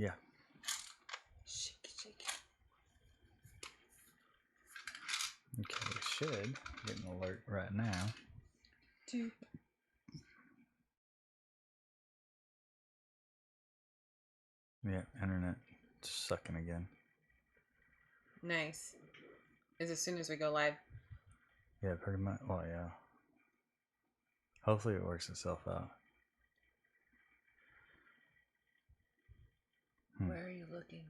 Yeah. Shake it, shake it. Okay, we should get an alert right now. Dude. Yeah, internet sucking again. Nice. Is as soon as we go live. Yeah, pretty much. Well, yeah. Hopefully it works itself out. Where are you looking?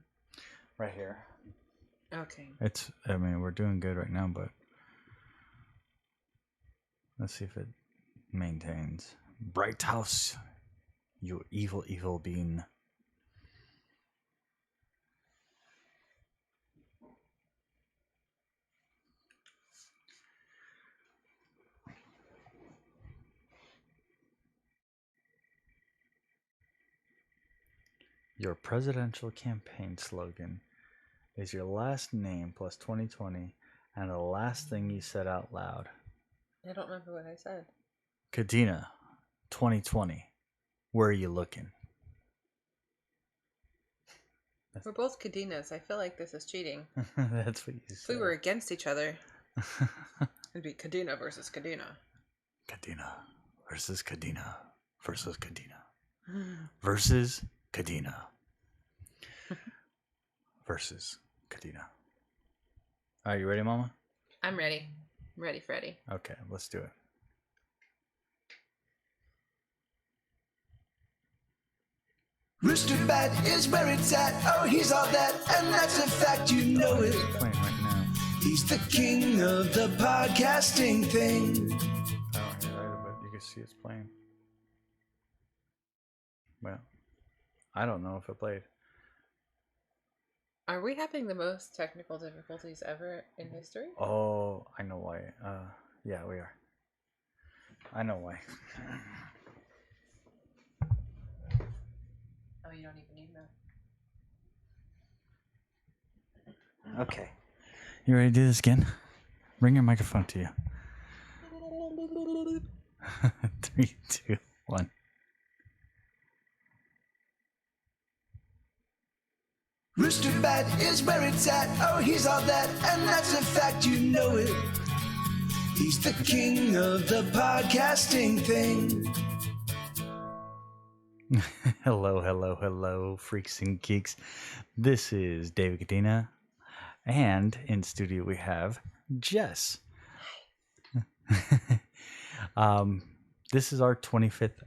Right here. Okay. I mean, we're doing good right now, but let's see if it maintains. Bright house, you evil, evil being. Your presidential campaign slogan is your last name plus 2020 and the last thing you said out loud. I don't remember what I said. Kadena, 2020. Where are you looking? We're both Kadinas. I feel like this is cheating. That's what you said. If we were against each other, it'd be Kadena versus Kadena. Kadena versus Kadena versus Kadena versus Kadena versus Kadena. Are you ready, Mama? I'm ready. I'm ready, Freddy. Okay, let's do it. Roosterbat is where it's at. Oh, he's all that, and that's a fact, you know it. It's playing right now. He's the king of the podcasting thing. I don't hear either, but you can see it's playing. Well, I don't know if it played. Are we having the most technical difficulties ever in history? Oh, I know why. Yeah, we are. I know why. Oh, you don't even need that. Okay. You ready to do this again? Bring your microphone to you. 3, 2, 1. Roosterbat is where it's at. Oh, he's all that, and that's a fact, you know it. He's the king of the podcasting thing. Hello, hello, hello, freaks and geeks. This is David Kadena, and in studio we have Jess. This is our 25th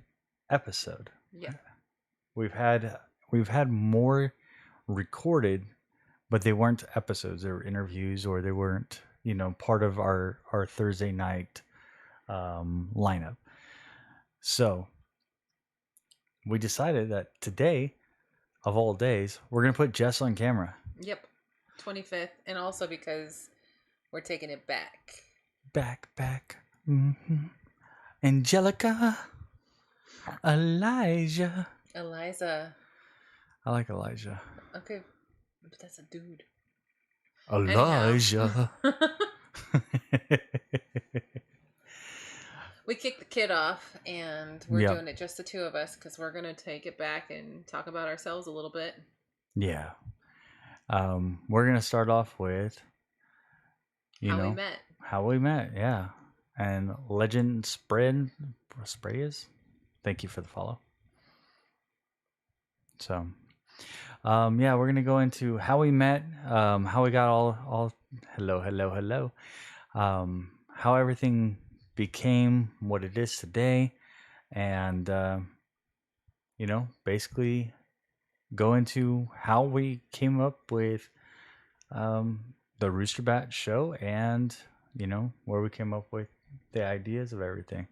episode. Yeah. We've had more recorded, but they weren't episodes. They were interviews, or they weren't, part of our Thursday night lineup. So we decided that today, of all days, we're going to put Jess on camera. Yep. 25th. And also because we're taking it back. Back. Mm-hmm. Angelica. Elijah. Eliza. I like Elijah. Okay. But that's a dude. Elijah. We kicked the kid off, and we're doing it just the two of us because we're going to take it back and talk about ourselves a little bit. Yeah. We're going to start off with, How we met, yeah. And Legend Sprayers. Thank you for the follow. So, we're going to go into how we met, how we got all hello. How everything became what it is today, and basically go into how we came up with the Roosterbat show, and where we came up with the ideas of everything.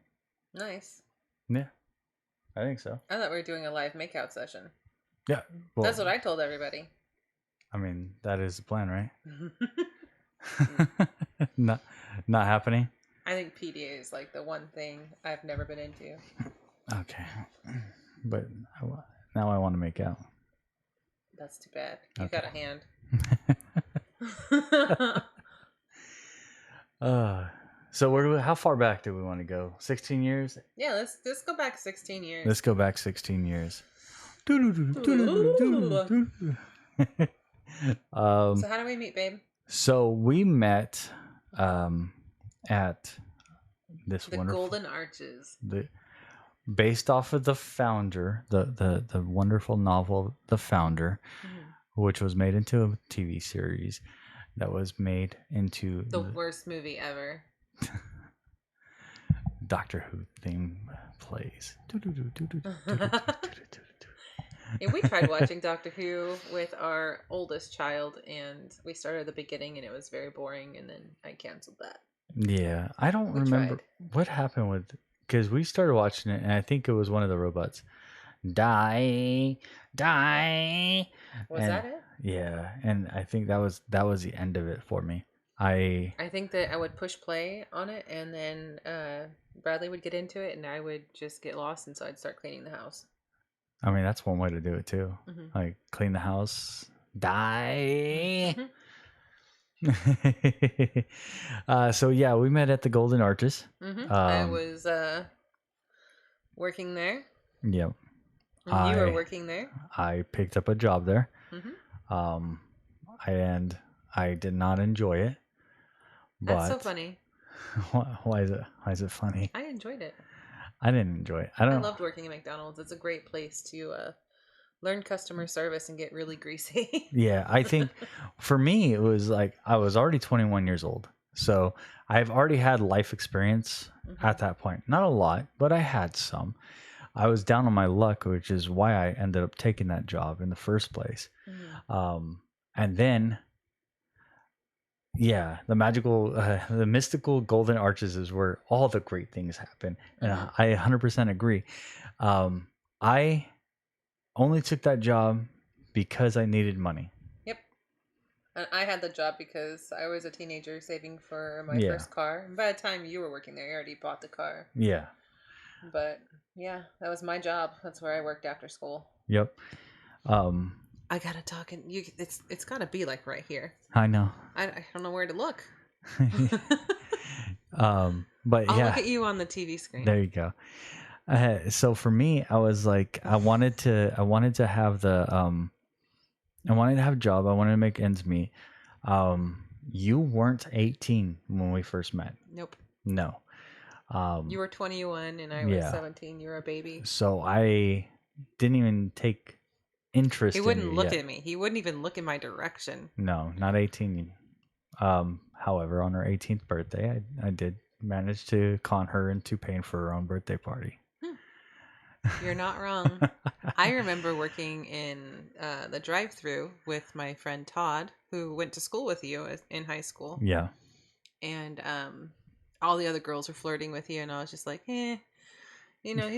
Nice. Yeah, I think so. I thought we were doing a live makeout session. Yeah, well, that's what I told everybody. I mean, that is the plan, right? not happening. I think PDA is like the one thing I've never been into. Okay. But now I want to make out. That's too bad. You got a hand. So how far back do we want to go? 16 years? Yeah, let's go back 16 years. Let's go back 16 years. So how do we meet, babe? So we met at this The wonderful Golden Arches. based off of the Founder, the wonderful novel The Founder, which was made into a TV series that was made into The worst movie ever. Doctor Who theme plays. Yeah, we tried watching Doctor Who with our oldest child, and we started at the beginning, and it was very boring, and then I canceled that. Yeah, I don't We remember tried. what happened with, because we started watching it, and I think it was one of the robots. Die. Was And that it? yeah, and I think that was the end of it for me. I I think that I would push play on it, and then Bradley would get into it, and I would just get lost, and so I'd start cleaning the house. mean, that's one way to do it too. Like clean the house, die. So yeah, we met at the Golden Arches. I was working there. Yep. And you were working there. I picked up a job there. Mm-hmm. And I did not enjoy it. That's so funny. Why is it funny? I enjoyed it. I didn't enjoy it. I loved working at McDonald's. It's a great place to learn customer service and get really greasy. Yeah, I think for me it was like I was already 21 years old. So I've already had life experience at that point. Not a lot, but I had some. I was down on my luck, which is why I ended up taking that job in the first place. And then, yeah, the mystical Golden Arches is where all the great things happen. And I 100% agree. I only took that job because I needed money. Yep. And I had the job because I was a teenager saving for my first car. And by the time you were working there, you already bought the car. Yeah. But yeah, that was my job. That's where I worked after school. Yep. I gotta talk, and it's gotta be like right here. I know. I don't know where to look. But I'll yeah, look at you on the TV screen. there you go. So for me, I was like, I wanted to have I wanted to have a job. I wanted to make ends meet. You weren't 18 when we first met. Nope. No. You were 21 and I was 17. You were a baby. So I didn't even take interest. He wouldn't look at me. He wouldn't even look in my direction. No, not 18. However, on her 18th birthday, I did manage to con her into paying for her own birthday party. You're not wrong. I remember working in the drive-thru with my friend Todd, who went to school with you in high school. Yeah. And all the other girls were flirting with you, and I was just like, he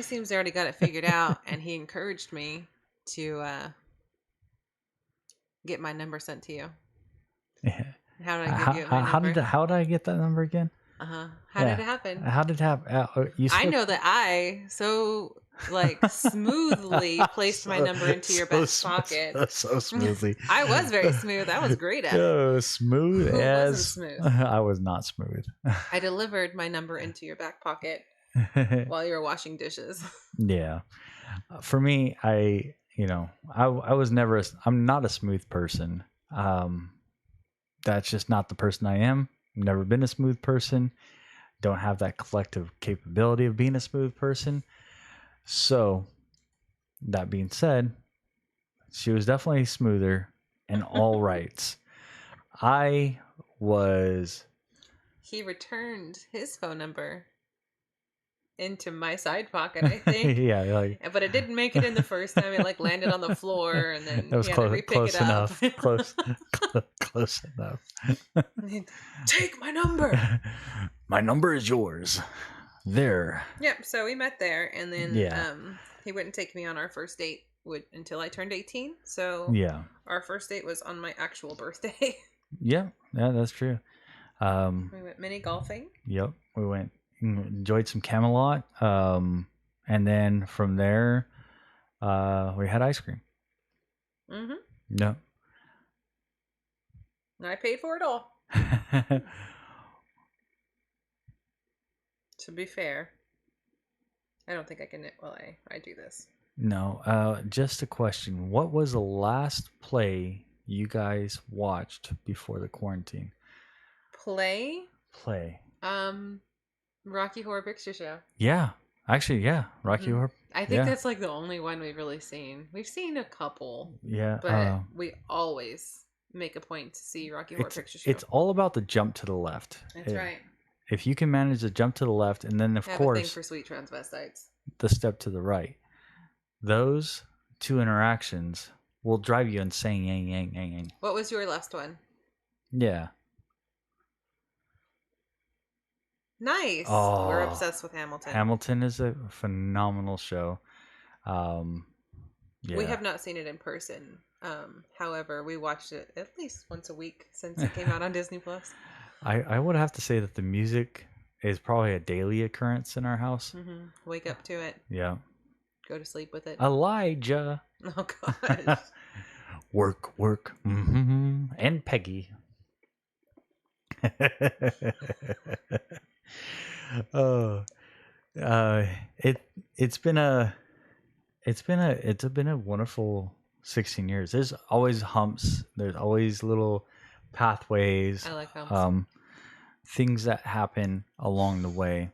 seems already got it figured out. And he encouraged me to get my number sent to you. Yeah. How did I give you my number? How did I get that number again? How did it happen? How did it happen? I know that I smoothly placed my number into your back pocket. So smoothly. I was very smooth. I was great at it. Oh, smooth Who as wasn't smooth? I was not smooth. I delivered my number into your back pocket while you were washing dishes. Yeah. For me, I was never I'm not a smooth person. That's just not the person I am. Never been a smooth person. Don't have that collective capability of being a smooth person. So, that being said, she was definitely smoother in all rights. He returned his phone number into my side pocket, I think. Yeah, but it didn't make it in the first time. It landed on the floor, and then it was close enough. Close enough. Take my number. My number is yours. There. Yep. So we met there, and then he wouldn't take me on our first date until I turned 18. So our first date was on my actual birthday. Yeah, that's true. We went mini golfing. Yep, we went. Enjoyed some Camelot, and then from there, we had ice cream. No, I paid for it all. To be fair, I don't think I can. Well, I do this. No, just a question. What was the last play you guys watched before the quarantine? Play? Play. Rocky Horror Picture Show. Yeah. Actually, yeah. Rocky Mhm. Horror. I think Yeah. that's like the only one we've really seen. We've seen a couple, Yeah. but we always make a point to see Rocky Horror Picture Show. It's all about the jump to the left. That's right. If you can manage to jump to the left, and then of I have a thing course for sweet transvestites. the step to the right, those two interactions will drive you insane. Yang, yang, yang, yang. What was your last one? Yeah. Nice. Oh, We're obsessed with Hamilton. Hamilton is a phenomenal show. Yeah. We have not seen it in person. However, we watched it at least once a week since it came out on Disney Plus. I would have to say that the music is probably a daily occurrence in our house. Mm-hmm. Wake up to it. Yeah. Go to sleep with it. Elijah. Oh gosh. Work, work. Mm-hmm. And Peggy. Oh, it's been a wonderful 16 years. There's always humps. There's always little pathways. I like humps. Things that happen along the way.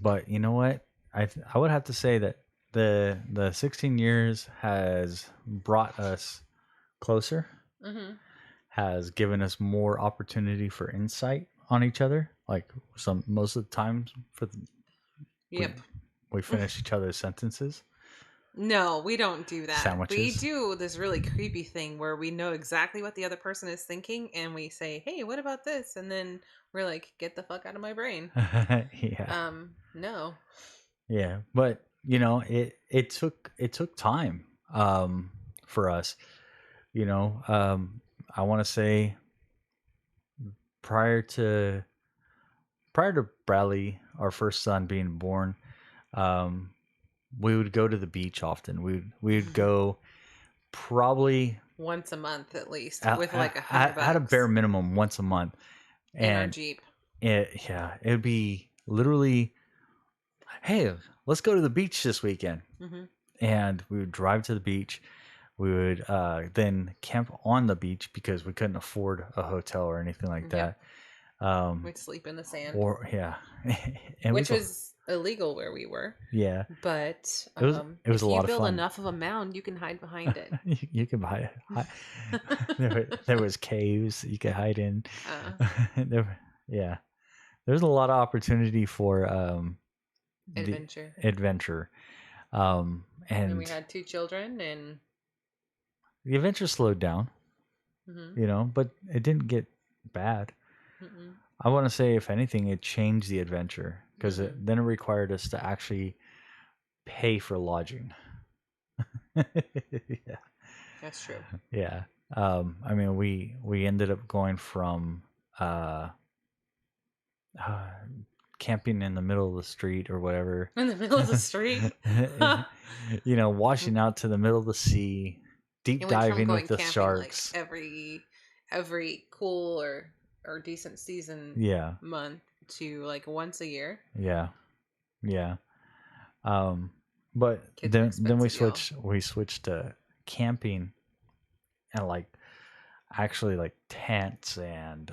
But you know what? I would have to say that the 16 years has brought us closer. Mm-hmm. Has given us more opportunity for insight on each other. Like most of the times Yep. we finish each other's sentences. No, we don't do that. Sandwiches. We do this really creepy thing where we know exactly what the other person is thinking and we say, "Hey, what about this?" And then we're like, "Get the fuck out of my brain." Yeah. No. Yeah, but you know, it took time for us. You know, I want to say prior to Bradley, our first son, being born, we would go to the beach often. We'd go probably once a month at least with like $100 at a bare minimum once a month. In our Jeep. It'd be literally, hey, let's go to the beach this weekend. Mm-hmm. And we would drive to the beach. We would then camp on the beach because we couldn't afford a hotel or anything like that. We'd sleep in the sand. And which was illegal where we were. Yeah. But it was a lot of fun. If you build enough of a mound, you can hide behind it. You can hide. There was caves you could hide in. There's a lot of opportunity for adventure. And we had 2 children, and the adventure slowed down. Mm-hmm. You know, but it didn't get bad. Mm-mm. I want to say, if anything, it changed the adventure because then it required us to actually pay for lodging. Yeah, that's true. Yeah, I mean, we ended up going from camping in the middle of the street or whatever. In the middle of the street, you know, washing out to the middle of the sea, deep diving with the sharks. Like every cool or decent season month to like once a year. Yeah. But then we switched to camping and like actually like tents and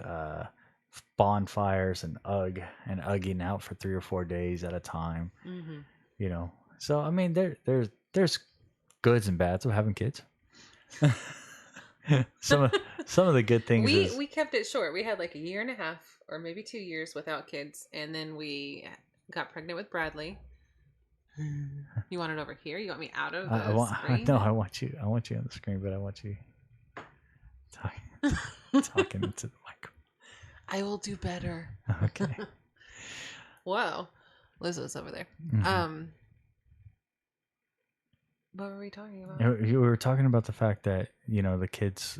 bonfires and ugging out for 3 or 4 days at a time. Mm-hmm. You know, so I mean there's goods and bads of having kids. some of the good things we kept it short. We had like 1.5 years or maybe 2 years without kids, and then we got pregnant with Bradley. You want it over here? You want me out of the screen? No, I want you on the screen, but I want you talking into the microphone. I will do better. Okay. Wow. Lizzo's over there. Mm-hmm. What were we talking about? You were talking about the fact that, you know, the kids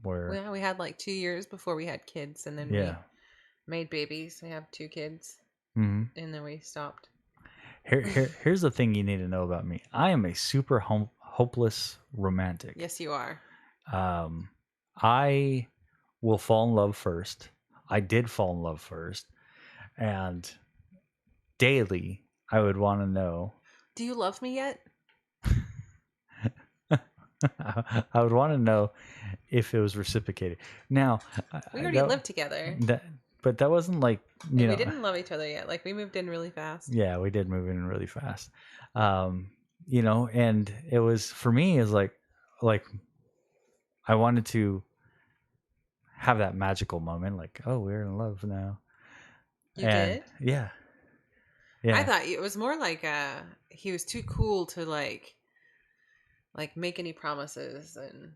were... Yeah, we had like 2 years before we had kids, and then we made babies. We have 2 kids, and then we stopped. Here's the thing you need to know about me. I am a super hopeless romantic. Yes, you are. I will fall in love first. I did fall in love first. And daily, I would want to know... Do you love me yet? I would want to know if it was reciprocated. Now, We already lived together. But that wasn't like, Like, we didn't love each other yet. Like, we moved in really fast. Yeah, we did move in really fast. And it was, for me, is like I wanted to have that magical moment, like, oh, we're in love now. You did? Yeah. I thought it was more like he was too cool to like make any promises and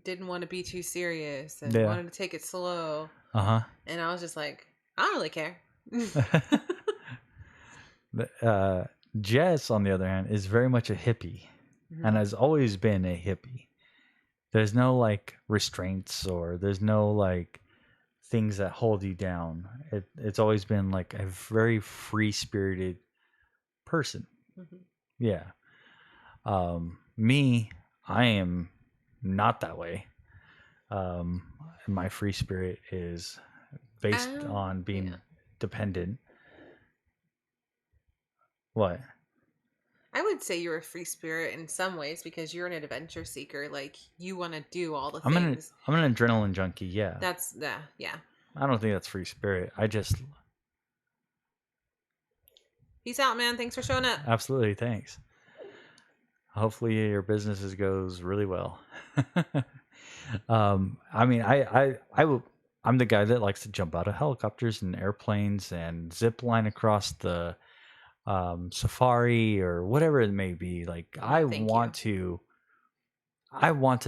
didn't want to be too serious and wanted to take it slow. And I was just like, I don't really care. Jess, on the other hand, is very much a hippie and has always been a hippie. There's no like restraints, or there's no like things that hold you down. It's always been like a very free spirited person. Yeah. Me, I am not that way. My free spirit is based on being dependent. What? I would say you're a free spirit in some ways because you're an adventure seeker. Like, you want to do all the things. I'm an adrenaline junkie. Yeah. That's yeah. I don't think that's free spirit. I just. Peace out, man. Thanks for showing up. Absolutely. Thanks. Hopefully your business goes really well. I mean, I'm the guy that likes to jump out of helicopters and airplanes and zip line across the safari or whatever it may be. Like, I want to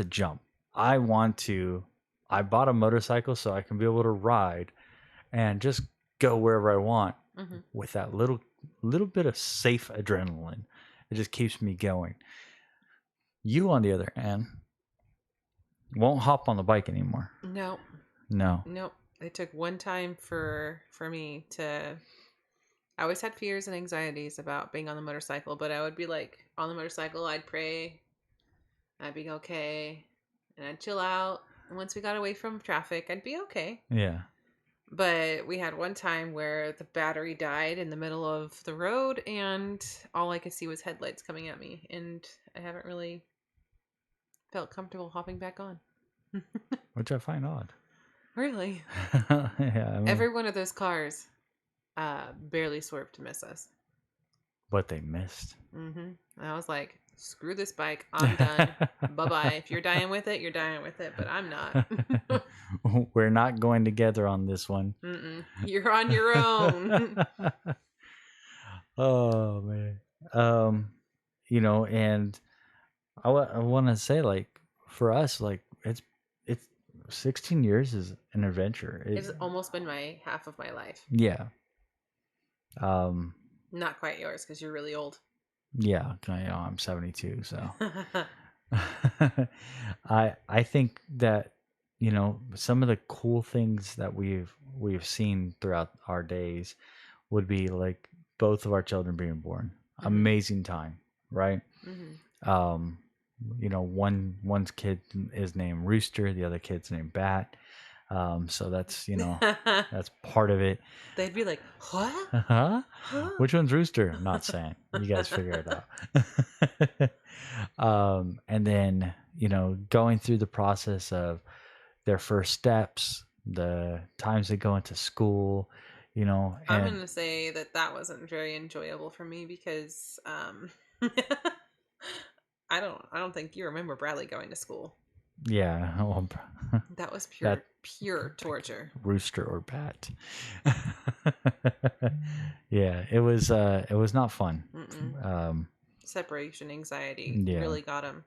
jump. I bought a motorcycle so I can be able to ride and just go wherever I want with that little bit of safe adrenaline. It just keeps me going. You, on the other hand, won't hop on the bike anymore. No. It took one time for me to. I always had fears and anxieties about being on the motorcycle, but I would be like on the motorcycle, I'd pray, I'd be okay, and I'd chill out. And once we got away from traffic, I'd be okay. Yeah. But we had one time where the battery died in the middle of the road, and all I could see was headlights coming at me, and I haven't really felt comfortable hopping back on. Which I find odd. Really? Yeah. I mean, every one of those cars barely swerved to miss us. But they missed. And I was like, screw this bike. I'm done. Bye-bye. If you're dying with it, you're dying with it. But I'm not. We're not going together on this one. You're on your own. Oh, man. And I want to say, like, for us, like, it's 16 years is an adventure. It's almost been my half of my life. Yeah. Not quite yours because you're really old. Yeah, I'm 72, so I think that some of the cool things that we've seen throughout our days would be like both of our children being born. Amazing time, right? One's kid is named Rooster, the other kid's named Bat. So that's that's part of it. They'd be like, what? Huh? Which one's Rooster? I'm not saying. You guys figure it out. And then going through the process of their first steps, the times they go into school. I'm gonna say that wasn't very enjoyable for me because I don't think you remember Bradley going to school. Yeah, well, that was pure torture. Rooster or Bat. Yeah, it was not fun. Separation anxiety really got him,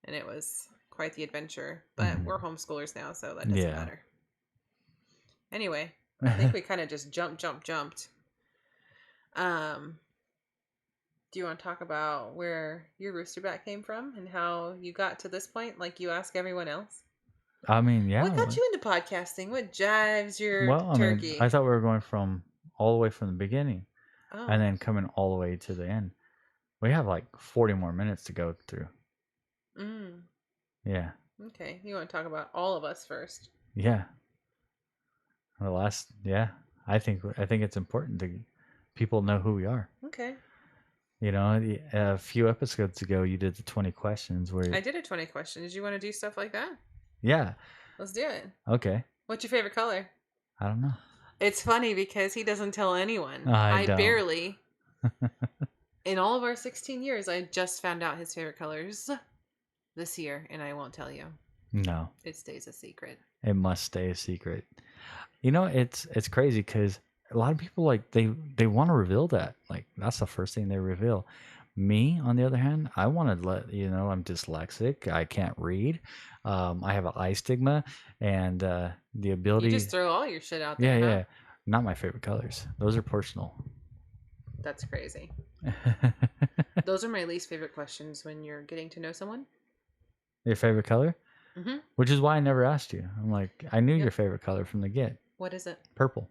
and it was quite the adventure. But we're homeschoolers now, so that doesn't matter. Anyway, I think we kind of just jumped. Do you want to talk about where your Roosterbat came from and how you got to this point, like you ask everyone else? I mean, yeah. What got you into podcasting? What jives your turkey? I thought we were going from all the way from the beginning and then coming all the way to the end. We have like 40 more minutes to go through. Yeah. Okay. You want to talk about all of us first? Yeah. I think it's important to people know who we are. Okay. You know, a few episodes ago, you did the 20 questions where. I did a 20 question. Did you want to do stuff like that? Yeah. Let's do it. Okay. What's your favorite color? I don't know. It's funny because he doesn't tell anyone. I don't. Barely. In all of our 16 years, I just found out his favorite colors this year, and I won't tell you. No. It stays a secret. It must stay a secret. You know, it's crazy because a lot of people like they want to reveal that. Like that's the first thing they reveal. Me, on the other hand, I want to let you know I'm dyslexic. I can't read. I have an eye stigma, and the ability. You just throw all your shit out there. Yeah. Not my favorite colors. Those are personal. That's crazy. Those are my least favorite questions when you're getting to know someone. Your favorite color? Mm-hmm. Which is why I never asked you. I'm like, I knew your favorite color from the get. What is it? Purple.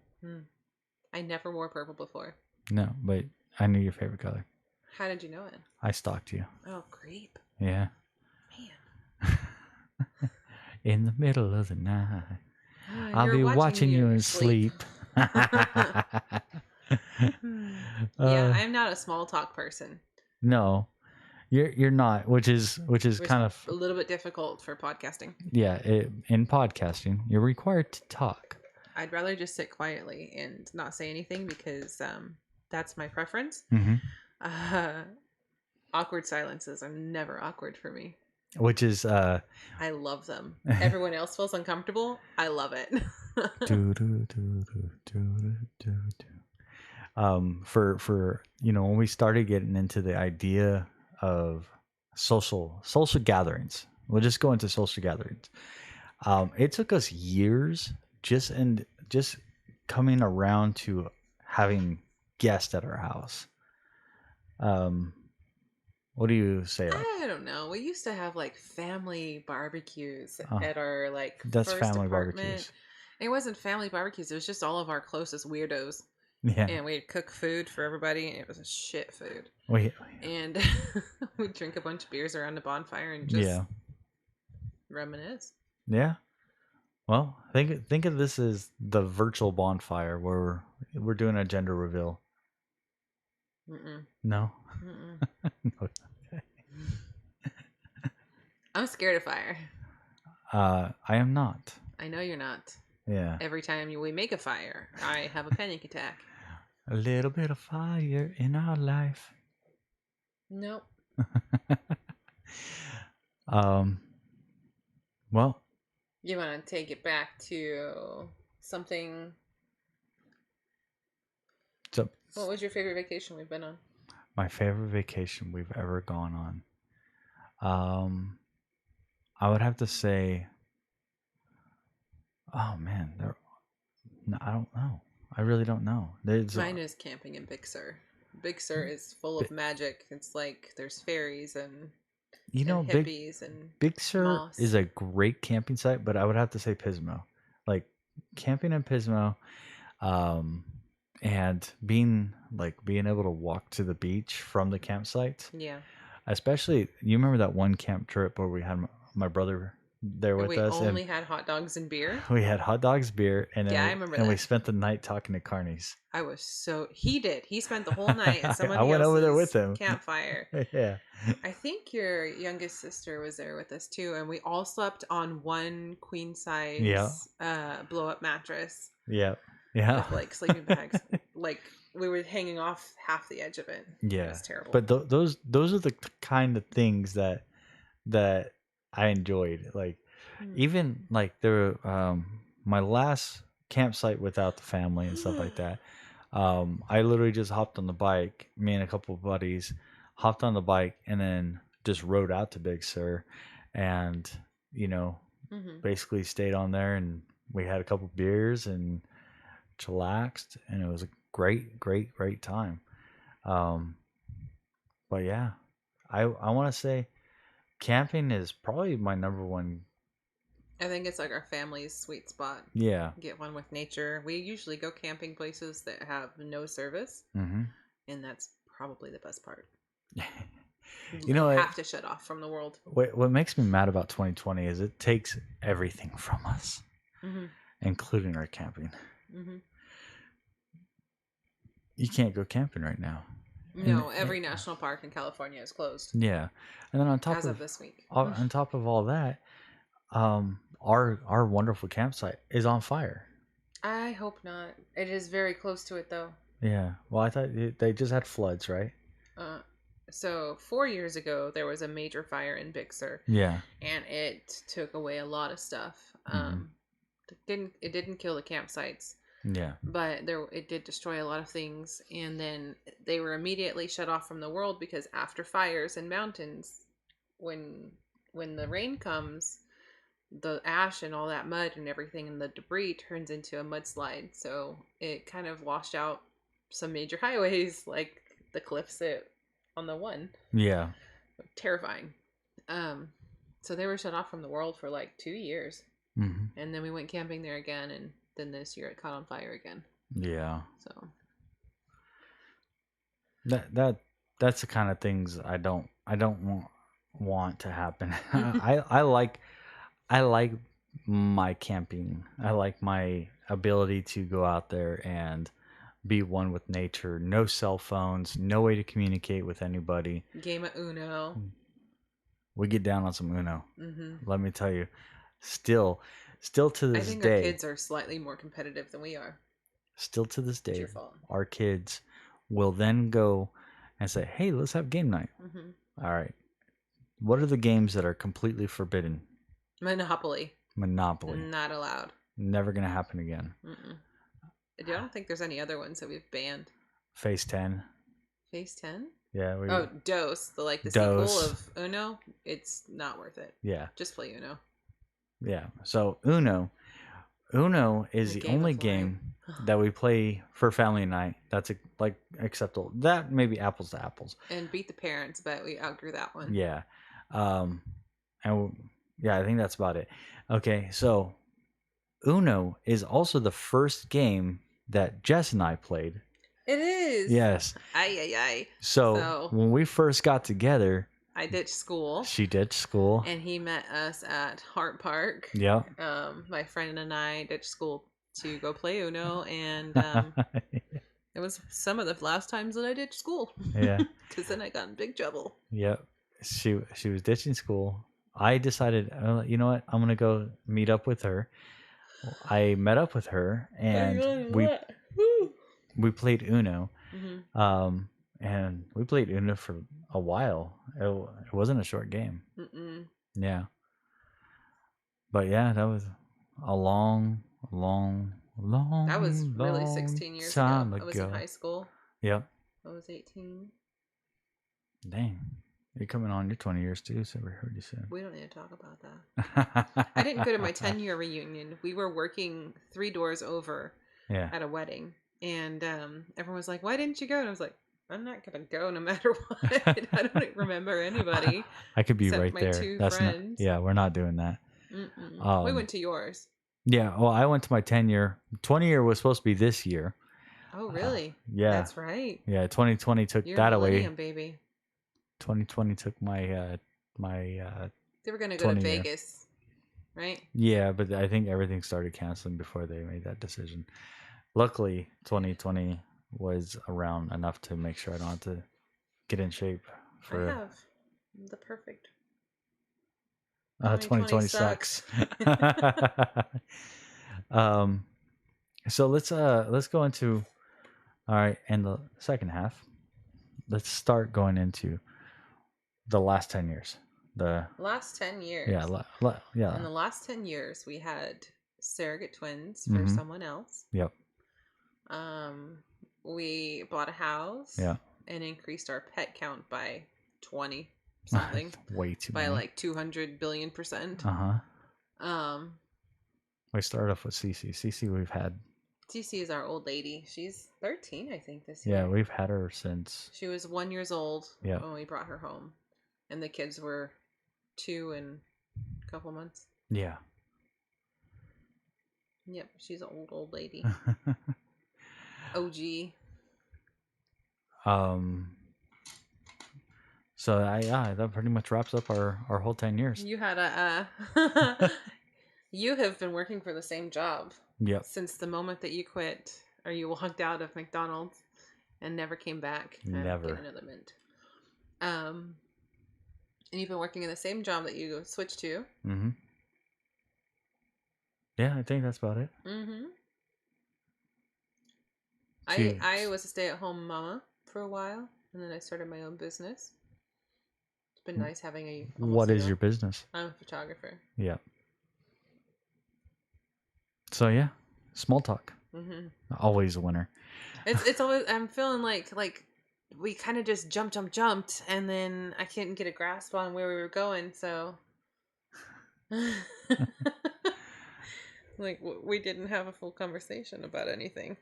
I never wore purple before. No, but I knew your favorite color. How did you know it? I stalked you. Oh, creep. Yeah. Man. In the middle of the night. I'll be watching you in sleep. Yeah, I'm not a small talk person. No, you're not, which is kind of a little bit difficult for podcasting. Yeah, in podcasting, you're required to talk. I'd rather just sit quietly and not say anything because that's my preference. Mm-hmm. Awkward silences are never awkward for me. Which is I love them. Everyone else feels uncomfortable. I love it. For when we started getting into the idea of social gatherings, we'll just go into social gatherings. It took us years just coming around to having guests at our house. What do you say? I don't know. We used to have like family barbecues at our that's first family apartment. barbecues. It wasn't family barbecues. It was just all of our closest weirdos. Yeah. And we'd cook food for everybody, and it was a shit food. And we'd drink a bunch of beers around the bonfire and just reminisce. Yeah. Well, think of this as the virtual bonfire where we're doing a gender reveal. Mm-mm. No. Mm-mm. No. I'm scared of fire. I am not. I know you're not. Yeah. Every time we make a fire, I have a panic attack. A little bit of fire in our life. Nope. Well, you want to take it back to something. What was your favorite vacation we've been on? My favorite vacation we've ever gone on. I would have to say, oh man, I don't know. I really don't know. Mine is camping in Big Sur. Big Sur is full of magic. It's like there's fairies and hippies and Big Sur moss. is a great camping site, but I would have to say Pismo. Like camping in Pismo, and being able to walk to the beach from the campsite. Yeah. Especially, you remember that one camp trip where we had my brother there with us. We only had hot dogs and beer. We had hot dogs, beer, and then I remember that. we spent the night talking to carnies. He spent the whole night at somebody I went over there with him. Campfire. Yeah. I think your youngest sister was there with us too, and we all slept on one queen size blow up mattress. Yeah. Yeah. With sleeping bags. We were hanging off half the edge of it. Yeah. It was terrible. But those are the kind of things that I enjoyed. Even my last campsite without the family and stuff like that. I literally just hopped on the bike. Me and a couple of buddies hopped on the bike and then just rode out to Big Sur, and basically stayed on there, and we had a couple beers and chillaxed, and it was a great time. But yeah, I want to say camping is probably my number one. I think it's like our family's sweet spot. Yeah. Get one with nature. We usually go camping places that have no service. Mm-hmm. And that's probably the best part. You have to shut off from the world. What makes me mad about 2020 is it takes everything from us, including our camping. You can't go camping right now. No, every national park in California is closed. Yeah, and then on top as of this week. on top of all that, our wonderful campsite is on fire. I hope not. It is very close to it though. Yeah. Well, I thought they just had floods, right? So 4 years ago there was a major fire in Big Sur. Yeah. And it took away a lot of stuff. It didn't kill the campsites. Yeah. But it did destroy a lot of things, and then they were immediately shut off from the world because after fires in mountains, when the rain comes, the ash and all that mud and everything and the debris turns into a mudslide. So it kind of washed out some major highways, like the cliffs on the one. Yeah. Terrifying. So they were shut off from the world for like 2 years, and then we went camping there again, and then this year it caught on fire again. Yeah. So that's the kind of things I don't want to happen. I like my camping. I like my ability to go out there and be one with nature. No cell phones, no way to communicate with anybody. Game of Uno. We get down on some Uno. Let me tell you. Still to this day. I think our kids are slightly more competitive than we are. Still to this day, our kids will then go and say, "Hey, let's have game night." All right. What are the games that are completely forbidden? Monopoly. Not allowed. Never going to happen again. I don't think there's any other ones that we've banned. Phase 10. Phase 10? Yeah. Dose. The sequel of Uno. It's not worth it. Yeah. Just play Uno. Yeah. So Uno is the only game that we play for family night. That's acceptable. That maybe apples to apples. And Beat the Parents, but we outgrew that one. Yeah. And yeah, I think that's about it. Okay, so Uno is also the first game that Jess and I played. It is. Yes. Aye. So when we first got together, I ditched school. She ditched school. And he met us at Hart Park. Yeah. My friend and I ditched school to go play Uno, and it was some of the last times that I ditched school. Yeah. Because then I got in big trouble. Yep. She was ditching school. I decided, you know what? I'm gonna go meet up with her. I met up with her, and we played Uno. And we played Uno for a while. It wasn't a short game. Yeah. But yeah, that was a long That was really 16 years ago. I was in high school. Yep. I was 18. Dang. You're coming on your 20 years too, so we heard you soon. We don't need to talk about that. I didn't go to my 10-year reunion. We were working 3 doors over at a wedding. And everyone was like, "Why didn't you go?" And I was like, "I'm not going to go no matter what." I don't remember anybody. I could be right my there. 2 That's friends. Not, yeah, we're not doing that. We went to yours. Yeah, well, I went to my 10-year. 20-year was supposed to be this year. Oh, really? Yeah. That's right. Yeah, 2020 took that away. Baby. 2020 took my They were going to go to Vegas, right? Yeah, but I think everything started canceling before they made that decision. Luckily, 2020 was around enough to make sure I don't have to get in shape for. I have the perfect. 2020 sucks. So let's go into, all right, in the second half. Let's start going into the last 10 years. The last 10 years. Yeah, yeah. In the last 10 years, we had surrogate twins for someone else. Yep. We bought a house. Yeah. And increased our pet count by 20 something. Way too by many. like 200 billion%. We started off with Cece. Cece, we've had. Cece is our old lady. She's 13, I think, this year. Yeah, we've had her since. She was 1 year old when we brought her home, and the kids were 2 and a couple months. Yeah. Yep, she's an old lady. OG. So that pretty much wraps up our whole 10 years. You had you have been working for the same job. Yep. Since the moment that you quit, or you walked out of McDonald's, and never came back. Never. Get another mint. And you've been working in the same job that you switched to. Mm-hmm. Yeah, I think that's about it. Mm-hmm. I was a stay-at-home mama for a while, and then I started my own business. It's been nice having a... What is your business? I'm a photographer. Yeah. So, yeah, small talk. Mm-hmm. Always a winner. It's always... I'm feeling like we kind of just jumped, and then I couldn't get a grasp on where we were going, so... Like, we didn't have a full conversation about anything.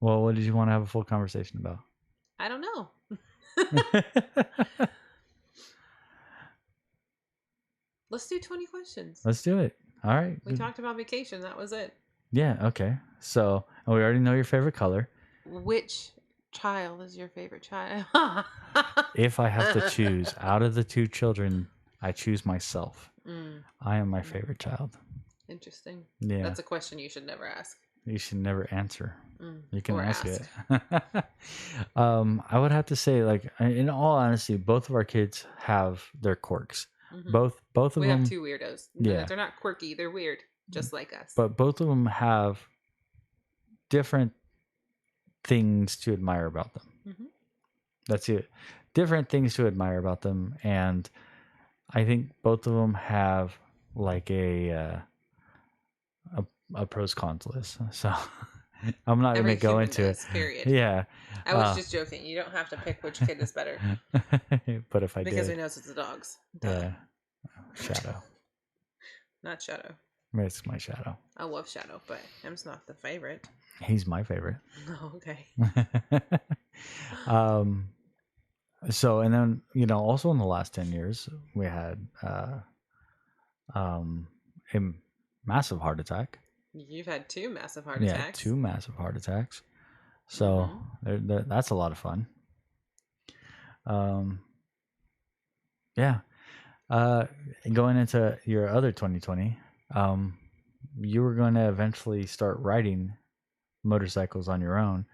Well, what did you want to have a full conversation about? I don't know. Let's do 20 questions. Let's do it. All right. We talked about vacation. That was it. Yeah, okay. So, we already know your favorite color. Which child is your favorite child? If I have to choose out of the two children, I choose myself. I am my favorite child. Interesting. Yeah. That's a question you should never ask. You should never answer. You can Or ask ask. it. I would have to say, like, in all honesty, both of our kids have their quirks. Mm-hmm. Both of we them. have two weirdos. Yeah. They're not quirky. They're weird, just like us. But both of them have different things to admire about them. Mm-hmm. That's it. Different things to admire about them, and I think both of them have like a pros cons list. So I'm not going to go into it. Period. Yeah. I was just joking. You don't have to pick which kid is better. But if I because did. we know it's the dogs. Yeah. Shadow. Not Shadow. It's my Shadow. I love Shadow, but him's not the favorite. He's my favorite. Oh, okay. So, and then, also in the last 10 years, we had a massive heart attack. You've had two massive heart attacks. Yeah, two massive heart attacks. So that's a lot of fun. Yeah. Going into your other 2020, you were going to eventually start riding motorcycles on your own.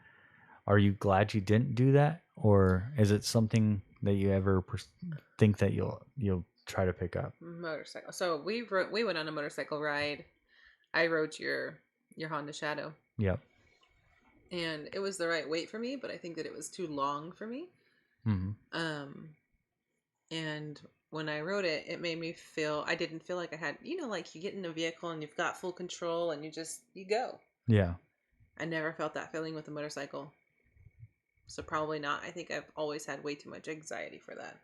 Are you glad you didn't do that, or is it something that you ever think that you'll try to pick up? Motorcycle. So we went on a motorcycle ride. I rode your Honda Shadow. Yep. And it was the right weight for me, but I think that it was too long for me. Mm-hmm. And when I rode it, it made me feel, I didn't feel like I had, like you get in a vehicle and you've got full control and you go. Yeah. I never felt that feeling with a motorcycle. So probably not. I think I've always had way too much anxiety for that.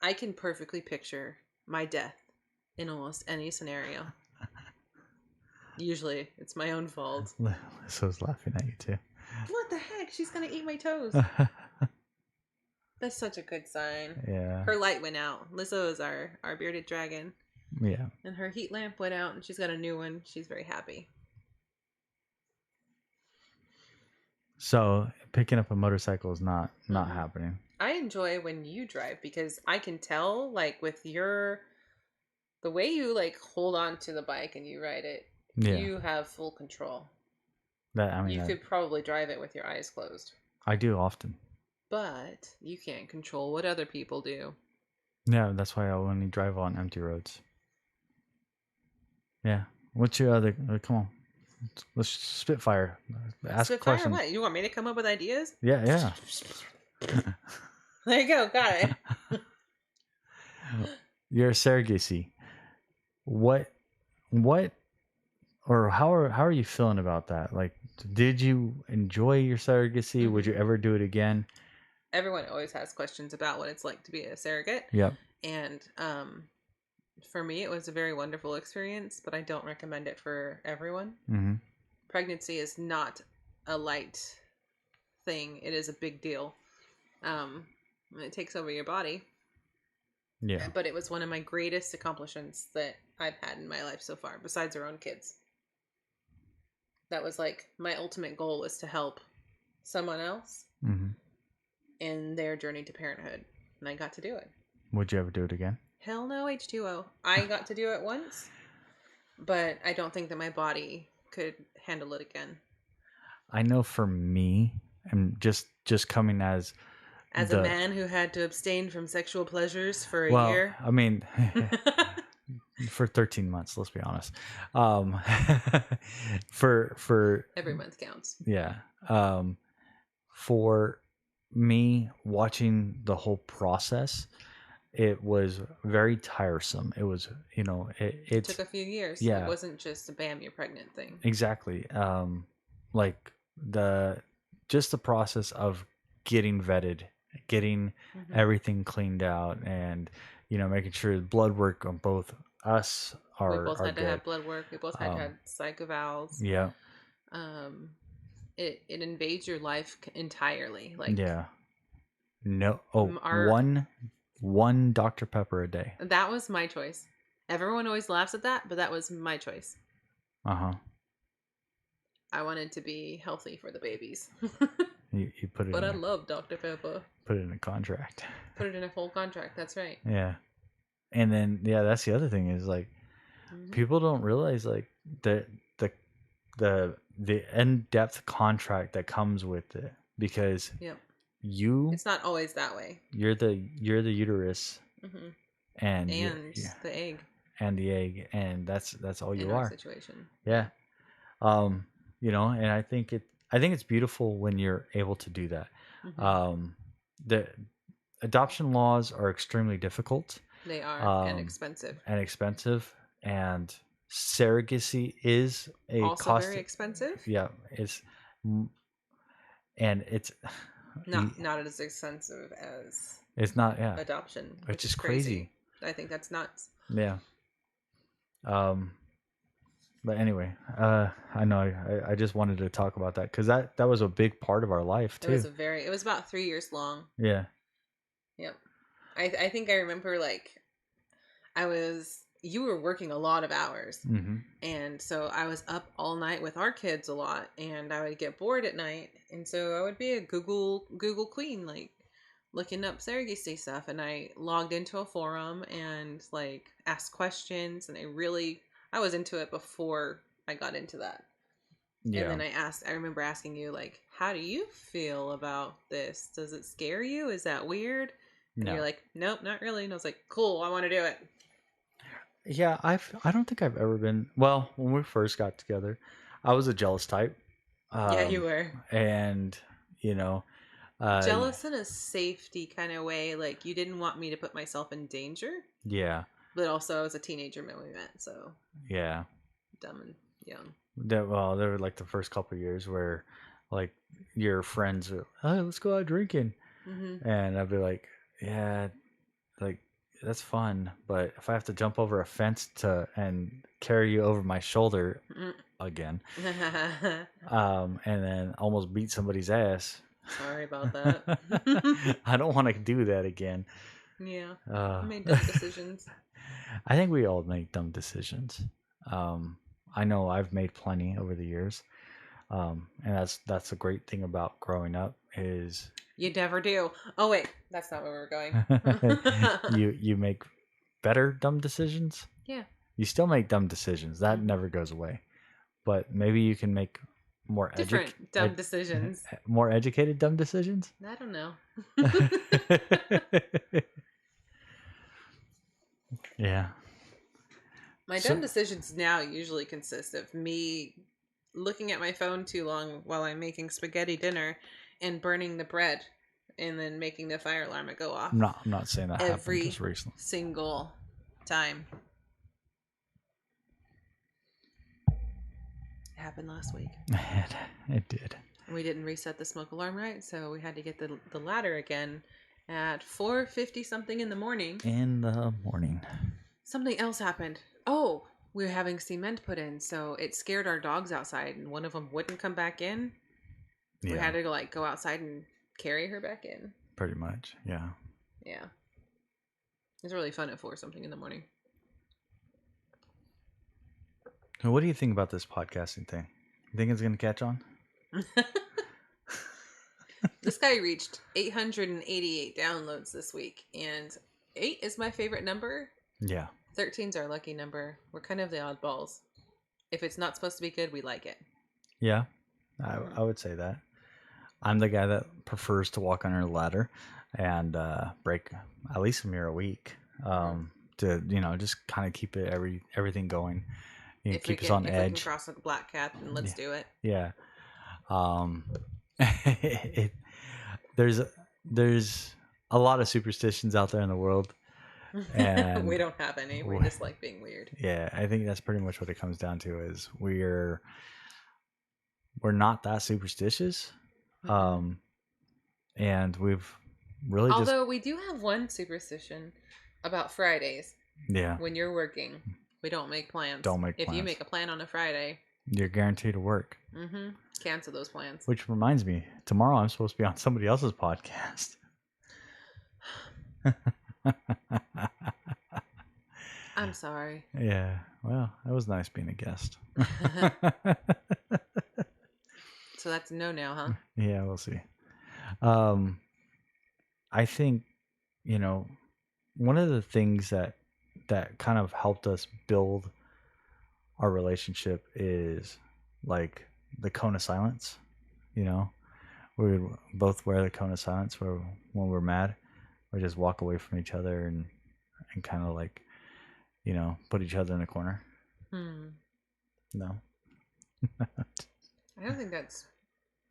I can perfectly picture my death in almost any scenario. Usually it's my own fault. Lisa was laughing at you too. What the heck? She's going to eat my toes. That's such a good sign. Yeah. Her light went out. Lizzo is our bearded dragon. Yeah. And her heat lamp went out and she's got a new one. She's very happy. So picking up a motorcycle is not happening. I enjoy when you drive because I can tell, like, with the way you hold on to the bike and you ride it, you have full control. You could probably drive it with your eyes closed. I do often. But you can't control what other people do. Yeah, that's why I only drive on empty roads. Yeah. What's your other? Come on, let's spitfire. Ask a question. What? You want me to come up with ideas? Yeah. There you go. Got it. Your surrogacy. What, or how are you feeling about that? Like, did you enjoy your surrogacy? Mm-hmm. Would you ever do it again? Everyone always has questions about what it's like to be a surrogate. Yep. And for me, it was a very wonderful experience, but I don't recommend it for everyone. Mm-hmm. Pregnancy is not a light thing. It is a big deal. It takes over your body. Yeah. But it was one of my greatest accomplishments that I've had in my life so far, besides our own kids. That was my ultimate goal, was to help someone else in their journey to parenthood. And I got to do it. Would you ever do it again? Hell no, H2O. I got to do it once, but I don't think that my body could handle it again. I know for me, and just coming as As a the man who had to abstain from sexual pleasures for a well, year. I mean, for 13 months, let's be honest. Um, for Every month counts. yeah, for me watching the whole process, it was very tiresome. It was, It it's took a few years. It yeah, wasn't just a bam, you're pregnant thing. exactly. Like just the process of getting vetted, getting Mm-hmm. everything cleaned out, and making sure the blood work on both us We are both had to good. have blood work. We both had to have psych evals. Yeah, Um, it invades your life entirely. Like yeah. No, oh, our one Dr. Pepper a day. that was my choice. Everyone always laughs at that, but that was my choice. Uh-huh. I wanted to be healthy for the babies. You put it But I in love Dr. Pepper. put it in a contract. Put it in a full contract. That's right. Yeah. And then that's the other thing is like Mm-hmm. people don't realize like the the the in-depth contract that comes with it, because Yep. you It's not always that way. you're the uterus, Mm-hmm. and And the egg and the egg, and that's all in you our are. situation. Yeah. And I think it's beautiful when you're able to do that. Mm-hmm. The adoption laws are extremely difficult. They are and expensive. And surrogacy is a Also cost. very expensive. Yeah, and it's Not as expensive as it's not, yeah, adoption, which which is is crazy. crazy. I think that's nuts. Yeah. But anyway, I know I just wanted to talk about that because that was a big part of our life too. It was about 3 years long. Yeah. Yep. I think I remember like you were working a lot of hours. Mm-hmm. And so I was up all night with our kids a lot, and I would get bored at night. And so I would be a Google queen, like looking up surrogacy stuff. And I logged into a forum and like asked questions. And I was into it before I got into that. Yeah. And then I remember asking you like, how do you feel about this? Does it scare you? Is that weird? And No. you're like, nope, not really. And I was like, cool, I want to do it. Yeah, I don't think I've ever been. Well, when we first got together, I was a jealous type. Yeah, you were. And Jealous in a safety kind of way. Like you didn't want me to put myself in danger. Yeah. But also I was a teenager when we met, so Yeah. dumb and young. There were like the first couple of years where like your friends were, oh, let's go out drinking. Mm-hmm. And I'd be like, yeah, like that's fun, but if I have to jump over a fence and carry you over my shoulder again, and then almost beat somebody's ass. Sorry about that. I don't want to do that again. Yeah, I made dumb decisions. I think we all make dumb decisions. I know I've made plenty over the years, and that's a great thing about growing up is you never do. Oh wait, that's not where we're going. you make better dumb decisions. Yeah, you still make dumb decisions. That never goes away, but maybe you can make more different dumb decisions. More educated dumb decisions. I don't know. Yeah. My dumb decisions now usually consist of me looking at my phone too long while I'm making spaghetti dinner and burning the bread and then making the fire alarm go off. I'm not saying that happened every just recently. Single time. It happened last week. It did. We didn't reset the smoke alarm right, so we had to get the ladder again at 4:50 something in the morning. In the morning. Something else happened. Oh, we were having cement put in, so it scared our dogs outside, and one of them wouldn't come back in. Yeah. We had to go outside and carry her back in. Pretty much, yeah. Yeah. It was really fun at 4 something in the morning. So what do you think about this podcasting thing? You think it's going to catch on? This guy reached 888 downloads this week, and 8 is my favorite number. Yeah. 13's our lucky number. We're kind of the oddballs. If it's not supposed to be good, we like it. Yeah. I would say that. I'm the guy that prefers to walk under a ladder and break at least a mirror a week to just kind of keep everything going. Keep us on if edge. we can cross a black cat, then let's do it. Yeah. There's a lot of superstitions out there in the world, and we don't have any. We just like being weird. Yeah, I think that's pretty much what it comes down to. Is we're not that superstitious, and we've really although we do have one superstition about Fridays. Yeah. When you're working, we don't make plans. If you make a plan on a Friday, you're guaranteed to work. Mm-hmm. Cancel those plans. Which reminds me, tomorrow I'm supposed to be on somebody else's podcast. I'm sorry. Yeah. Well, it was nice being a guest. So that's a no now, huh? Yeah, we'll see. I think, one of the things that kind of helped us build our relationship is like the cone of silence. We would both wear the cone of silence when we're mad. We just walk away from each other and kind of like, put each other in a corner. No. I don't think that's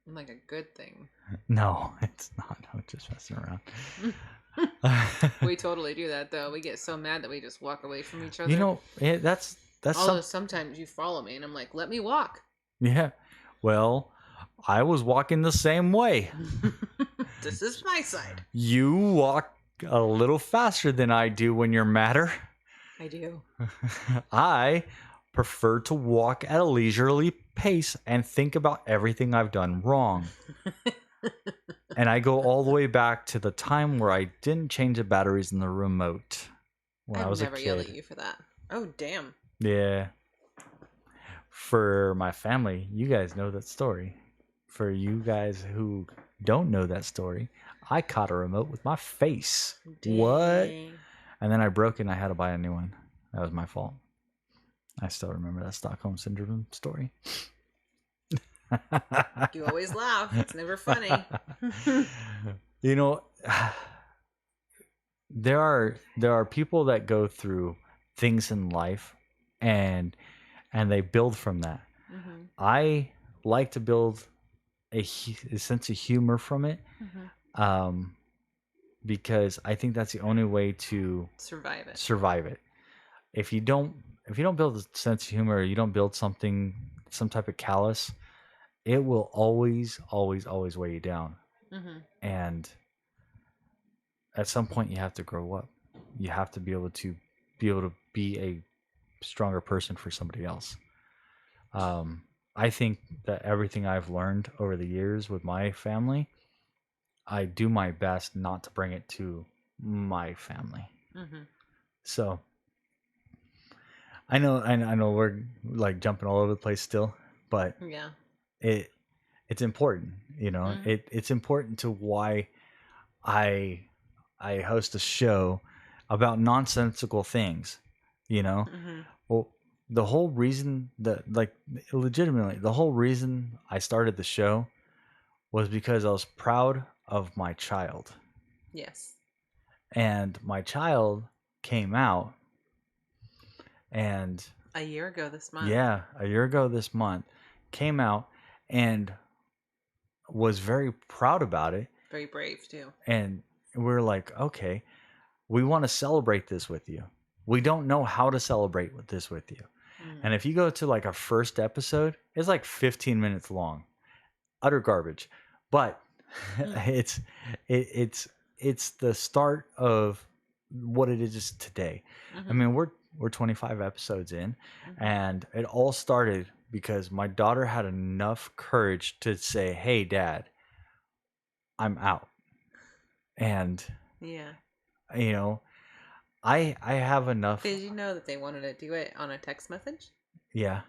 like a good thing. No, it's not. I'm just messing around. We totally do that though. We get so mad that we just walk away from each other. That's although sometimes you follow me and I'm like, let me walk. Yeah. Well, I was walking the same way. This is my side. You walk a little faster than I do when you're madder. I do. I prefer to walk at a leisurely pace and think about everything I've done wrong. And I go all the way back to the time where I didn't change the batteries in the remote when I was a kid. I've never yelled at you for that. Oh, damn. Yeah. For my family, you guys know that story. For you guys who don't know that story, I caught a remote with my face. Dang. What? And then I broke it and I had to buy a new one. That was my fault. I still remember that Stockholm Syndrome story. You always laugh. It's never funny. There are people that go through things in life and they build from that. Mm-hmm. I like to build a sense of humor from it. Mm-hmm. Because I think that's the only way to survive it. If you don't build a sense of humor, or you don't build some type of callous, it will always weigh you down. Mm-hmm. And at some point, you have to grow up. You have to be able to be a stronger person for somebody else. I think that everything I've learned over the years with my family, I do my best not to bring it to my family. Mm-hmm. So I know we're like jumping all over the place still, but yeah, it's important, Mm-hmm. It's important to why I host a show about nonsensical things, Mm-hmm. Well, the whole reason legitimately, the whole reason I started the show was because I was proud of my child. Yes. And my child came out and a year ago this month. Yeah, a year ago this month came out and was very proud about it. Very brave too. And we're like, okay, we want to celebrate this with you. We don't know how to celebrate this with you. Mm. And if you go to like our first episode, it's like 15 minutes long. Utter garbage. But it's the start of what it is today. Mm-hmm. I mean, we're 25 episodes in, mm-hmm. and it all started because my daughter had enough courage to say, "Hey, Dad, I'm out." And yeah, I have enough. Did you know that they wanted to do it on a text message? Yeah,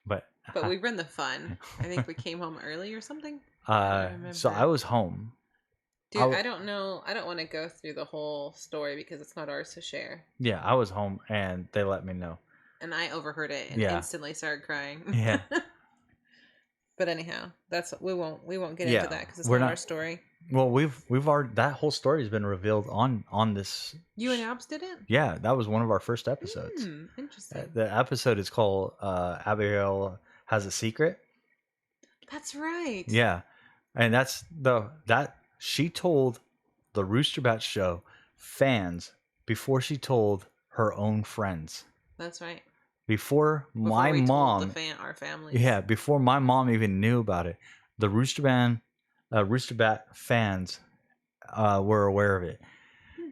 but we run the fun. I think we came home early or something. So I was home. Dude, I don't know. I don't want to go through the whole story because it's not ours to share. Yeah, I was home and they let me know. And I overheard it and instantly started crying. Yeah. But anyhow, that's we won't get into that because it's we're not our story. Well, we've already, that whole story has been revealed on this. You and Abs did it? Yeah, that was one of our first episodes. Interesting. The episode is called Abigail Has a Secret. That's right. Yeah, and that's that she told the Roosterbat show fans before she told her own friends. That's right. Before my mom, our family. yeah, before my mom even knew about it, the Roosterbat fans were aware of it.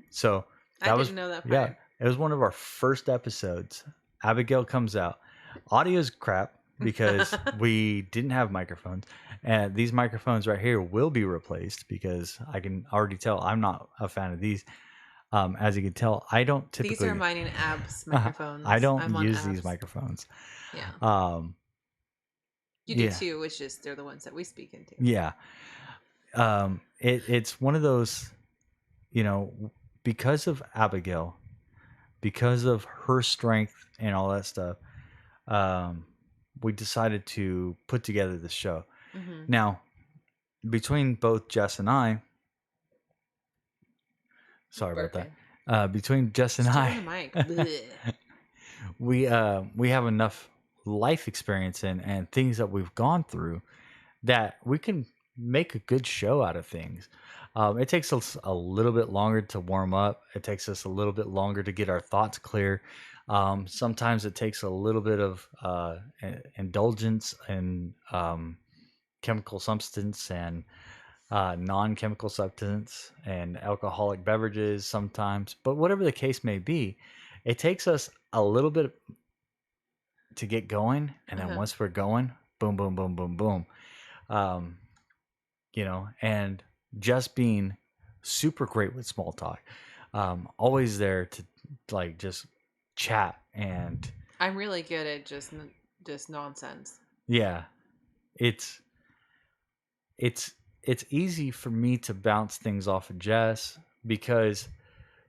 So I didn't know that part. Yeah, it was one of our first episodes. Abigail comes out. Audio's crap because we didn't have microphones, and these microphones right here will be replaced because I can already tell I'm not a fan of these. As you can tell, I don't typically. These are mine and Abs microphones. I don't use these microphones. Yeah. You do too, which is they're the ones that we speak into. Yeah. It's one of those, because of Abigail, because of her strength and all that stuff, we decided to put together the show. Mm-hmm. Now, between both Jess and I, sorry about that. Between Jess and I, we have enough life experience and things that we've gone through that we can make a good show out of things. It takes us a little bit longer to warm up. It takes us a little bit longer to get our thoughts clear. Sometimes it takes a little bit of indulgence in chemical substance and non-chemical substance and alcoholic beverages sometimes. But whatever the case may be, it takes us a little bit to get going. And then once we're going, boom, boom, boom, boom, boom. And just being super great with small talk, always there to just chat. And I'm really good at just nonsense. Yeah, it's easy for me to bounce things off of Jess because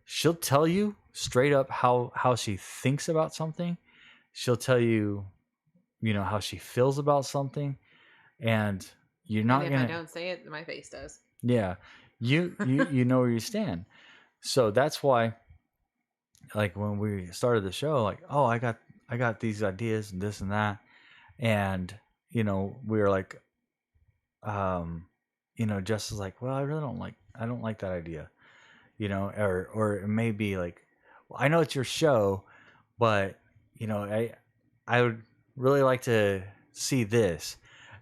she'll tell you straight up how she thinks about something. She'll tell you, how she feels about something, and you're not and if I don't say it, my face does. Yeah, you know where you stand. So that's why, when we started the show, I got these ideas and this and that, and we were like, Jess is like, well, I don't like that idea, or it may be like, well, I know it's your show, but I would really like to see this,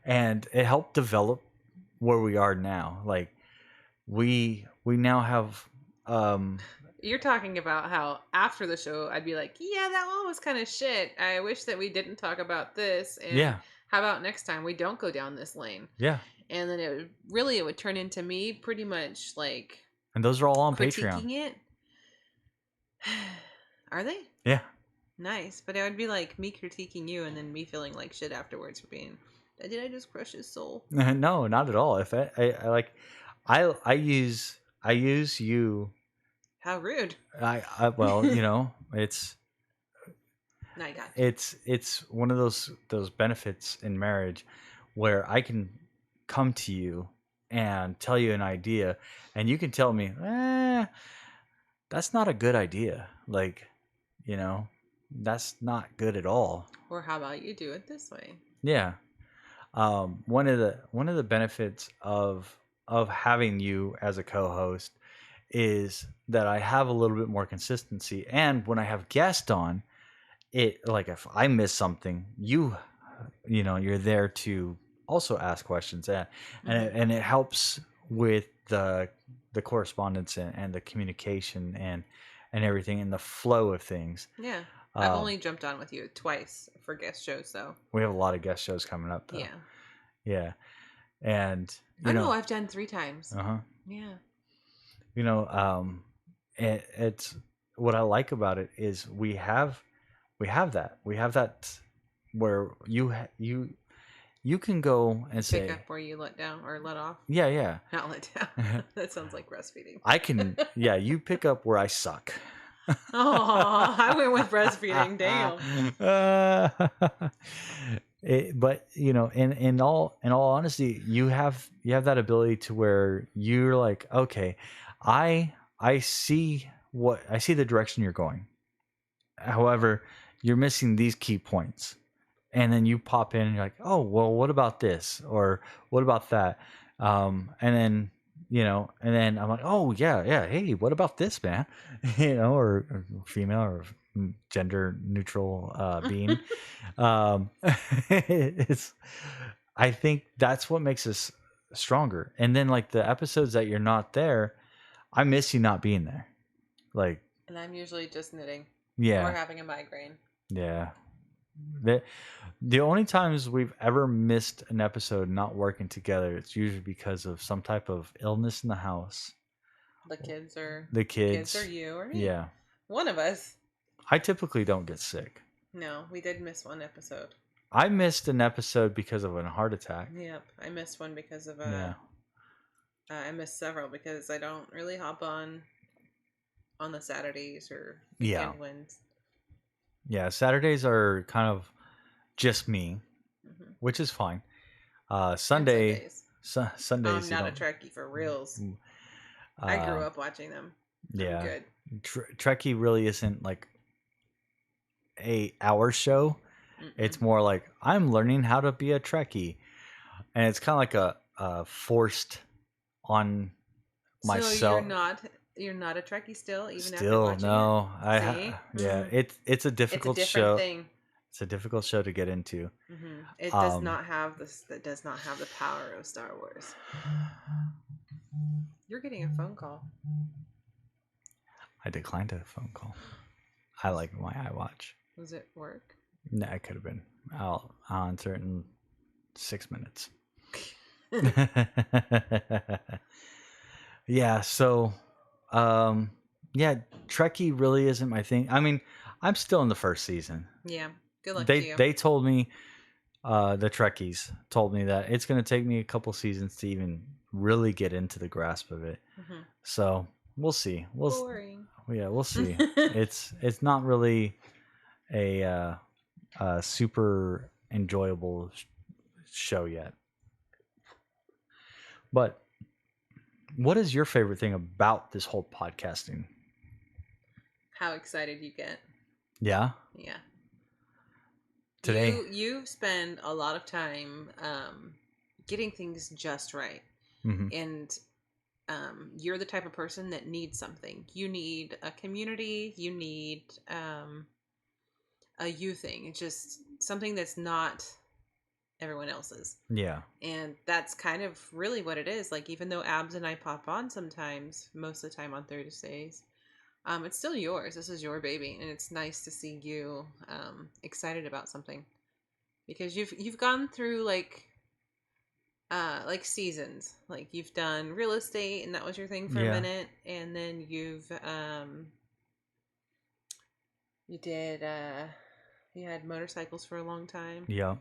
and it helped develop where we are now. We now have. You're talking about how after the show, I'd be like, yeah, that one was kind of shit. I wish that we didn't talk about this. And how about next time we don't go down this lane? Yeah. And then it would turn into me pretty much And those are all on critiquing Patreon. It. Are they? Yeah. Nice. But it would be like me critiquing you and then me feeling like shit afterwards for being, did I just crush his soul? No, not at all. If I use you. How rude. Well, it's. No, I got it's one of those benefits in marriage where I can come to you and tell you an idea, and you can tell me, that's not a good idea. That's not good at all. Or how about you do it this way? Yeah. One of the benefits of having you as a co-host is that I have a little bit more consistency, and when I have guests on, it if I miss something, you're there to also ask questions, and it helps with the correspondence and the communication and everything and the flow of things. Yeah. I've only jumped on with you twice for guest shows, though. We have a lot of guest shows coming up, though. Yeah. And I know I've done 3 times. Yeah. It's what I like about it is we have that where you can go and say pick up where you let down or let off. Yeah. Not let down. That sounds like breastfeeding. I can. Yeah, you pick up where I suck. Oh, I went with breastfeeding. Damn. But in all honesty, you have that ability to where you're like, okay, I see the direction you're going. However, you're missing these key points. And then you pop in and you're like, oh, well, what about this? Or what about that? And then I'm like, oh, yeah, yeah. Hey, what about this, man? Or female or gender neutral being. um, it's, I think that's what makes us stronger. And then like the episodes that you're not there, I miss you not being there. Like, And I'm usually just knitting. yeah. Or having a migraine. Yeah. The only times we've ever missed an episode not working together, it's usually because of some type of illness in the house. The kids or you or me. Yeah. One of us. I typically don't get sick. No, we did miss one episode. I missed an episode because of a heart attack. Yep, I missed one because of Yeah. I missed several because I don't really hop on the Saturdays or Yeah. Wednesdays. Yeah, Saturdays are kind of just me, which is fine. Sundays. I'm not a Trekkie for reals. I grew up watching them. Yeah. I'm good. Trekkie really isn't like our show. It's more like I'm learning how to be a Trekkie, and it's kind of like a forced on myself. So you're not a Trekkie still, even still after watching no. it? It's a difficult it's a different show. Thing. It's a difficult show to get into. It does not have this. That does not have the power of Star Wars. You're getting a phone call. I declined a phone call. I like my iWatch. Was it work? No, it could have been. I'll answer it in 6 minutes. Yeah. So, yeah, Trekkie really isn't my thing. I mean, I'm still in the first season. Yeah. Good luck to you. They told me, the Trekkies told me that it's going to take me a couple seasons to even really get into the grasp of it. So we'll see. Boring. Yeah, we'll see. It's not really a super enjoyable show yet. But what is your favorite thing about this whole podcasting? How excited you get. Yeah. Yeah. Today you spend a lot of time getting things just right. And you're the type of person that needs something. You need a community, you need a you thing. It's just something that's not everyone else's. Yeah. And that's kind of really what it is. Like, even though Abs and I pop on sometimes, most of the time on Thursdays, it's still yours. This is your baby, and it's nice to see you excited about something, because you've gone through like seasons. Like, you've done real estate, and that was your thing for a minute, and then you had motorcycles for a long time. Yeah.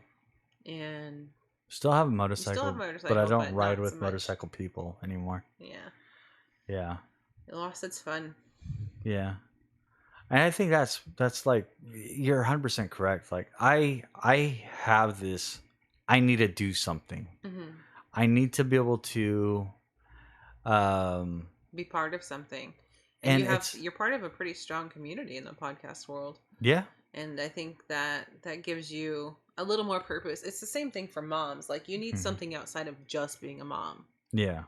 And still have a motorcycle, but I don't ride with motorcycle people anymore. Yeah. Yeah. It lost its fun. Yeah. And I think that's like, you're 100% correct. Like, I have this, I need to do something. I need to be able to be part of something. And you're part of a pretty strong community in the podcast world. Yeah. And I think that gives you a little more purpose. It's the same thing for moms. Like, you need something outside of just being a mom. Yeah.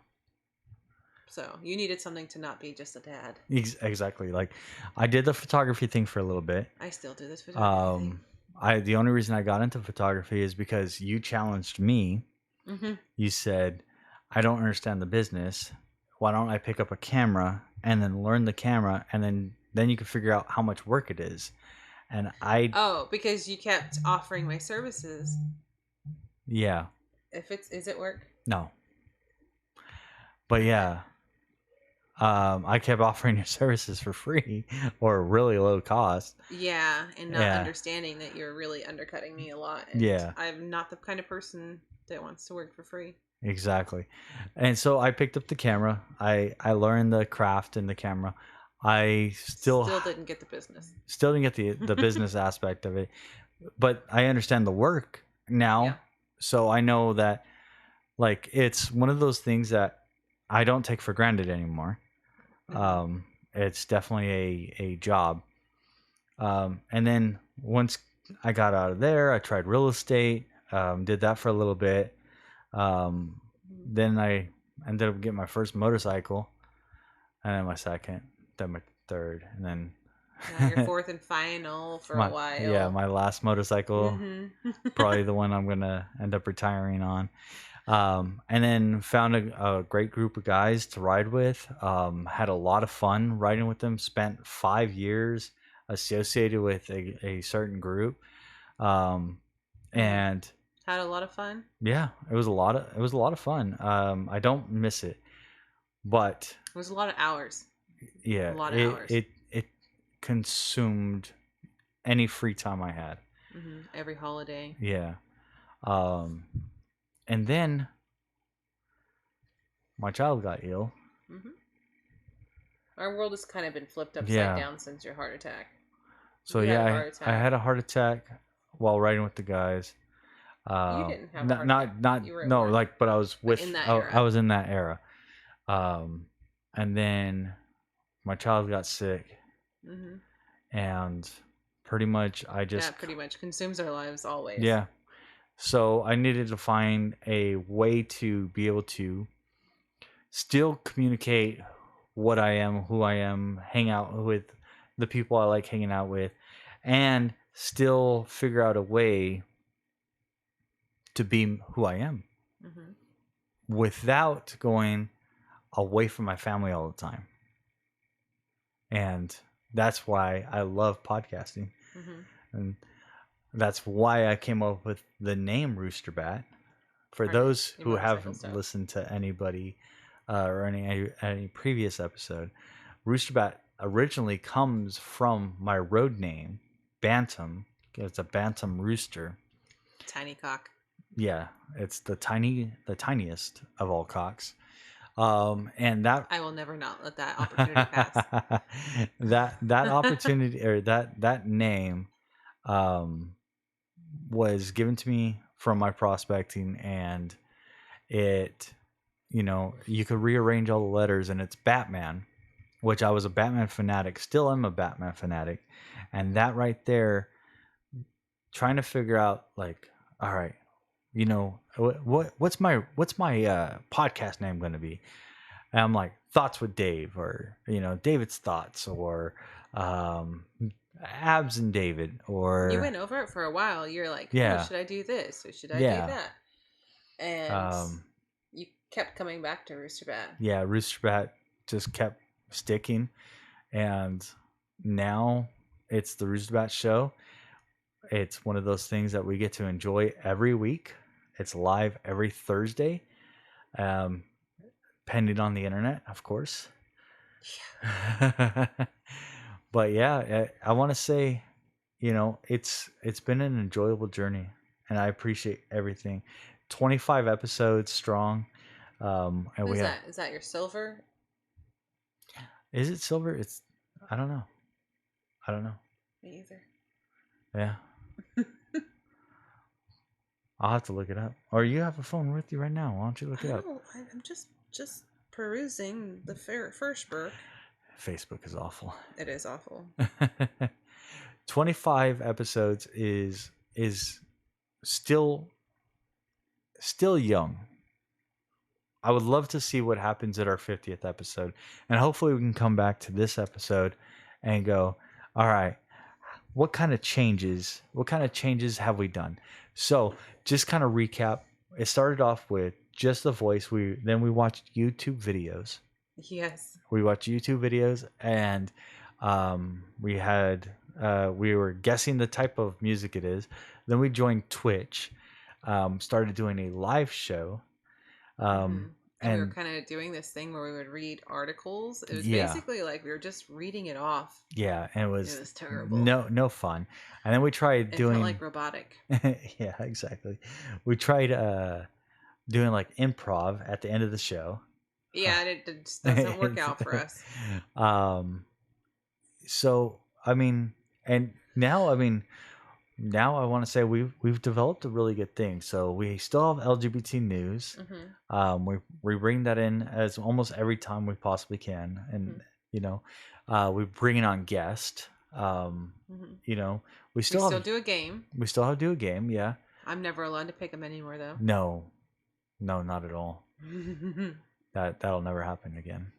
So you needed something to not be just a dad. Exactly. Like, I did the photography thing for a little bit. I still do this photography thing. The only reason I got into photography is because you challenged me. You said, I don't understand the business. Why don't I pick up a camera and then learn the camera, and then you can figure out how much work it is. And because you kept offering my services. Yeah. Is it work? No. But yeah. I kept offering your services for free or really low cost. Yeah, and not understanding that you're really undercutting me a lot. And I'm not the kind of person that wants to work for free. Exactly. And so I picked up the camera. I learned the craft in the camera. I still didn't get the business. Still didn't get the business aspect of it, but I understand the work now. Yeah. So I know that like it's one of those things that I don't take for granted anymore. Mhm. It's definitely a job. And then once I got out of there, I tried real estate, did that for a little bit. Then I ended up getting my first motorcycle, and then my second, then my third, and then Now you're fourth and final for a while. my last motorcycle, probably the one I'm gonna end up retiring on. And then found a great group of guys to ride with. Had a lot of fun riding with them. Spent 5 years associated with a certain group. And had a lot of fun. Yeah, it was a lot of fun. I don't miss it, but it was a lot of hours. Yeah, a lot of hours. It consumed any free time I had. Every holiday. Yeah. And then my child got ill. Our world has kind of been flipped upside down since your heart attack. So I had a heart attack while riding with the guys. You didn't have a heart attack. You were at work. Like, but I was with. In that era. I was in that era. And then my child got sick, and pretty much that pretty much consumes our lives always. Yeah. So I needed to find a way to be able to still communicate what I am, who I am, hang out with the people I like hanging out with, and still figure out a way to be who I am without going away from my family all the time. And that's why I love podcasting. And that's why I came up with the name Roosterbat. For those who haven't listened to anybody or any previous episode, Roosterbat originally comes from my road name, Bantam. It's a Bantam rooster. Tiny cock. Yeah, it's the tiniest of all cocks. And that I will never not let that opportunity pass. that opportunity or that name was given to me from my prospecting, and it, you could rearrange all the letters, and it's Batman, which I was a Batman fanatic, still am a Batman fanatic, and that right there, trying to figure out like, all right, what's my podcast name going to be? And I'm like, Thoughts with Dave, or David's Thoughts, or Abs and David, or you went over it for a while. You're like, oh, should I do this or should I do that? And you kept coming back to Roosterbat. Yeah, Roosterbat just kept sticking, and now it's the Roosterbat Show. It's one of those things that we get to enjoy every week. It's live every Thursday, pending on the internet, of course. Yeah. But yeah, I want to say, it's been an enjoyable journey, and I appreciate everything. 25 episodes strong. And is that your silver? Is it silver? I don't know. Me either. Yeah. I'll have to look it up. Or you have a phone with you right now. Why don't you look it up? I'm just perusing the first book. Facebook is awful. It is awful. 25 episodes is still young. I would love to see what happens at our 50th episode. And hopefully we can come back to this episode and go, all right, what kind of changes have we done? So just kind of recap. It started off with just the voice. Then we watched YouTube videos. Yes. We watched YouTube videos, and we were guessing the type of music it is. Then we joined Twitch, started doing a live show. And we were kind of doing this thing where we would read articles. It was basically like we were just reading it off. Yeah, and it was terrible. No fun. And then we tried doing... It felt like robotic. Yeah, exactly. We tried doing like improv at the end of the show. Yeah, it just doesn't work out for us. So I mean, and now I mean, now I want to say we've developed a really good thing. So we still have LGBT news. We bring that in as almost every time we possibly can, and you know, we bring in on guest. You know, we still do a game. We still have to do a game. Yeah. I'm never allowed to pick them anymore, though. No, not at all. That'll never happen again.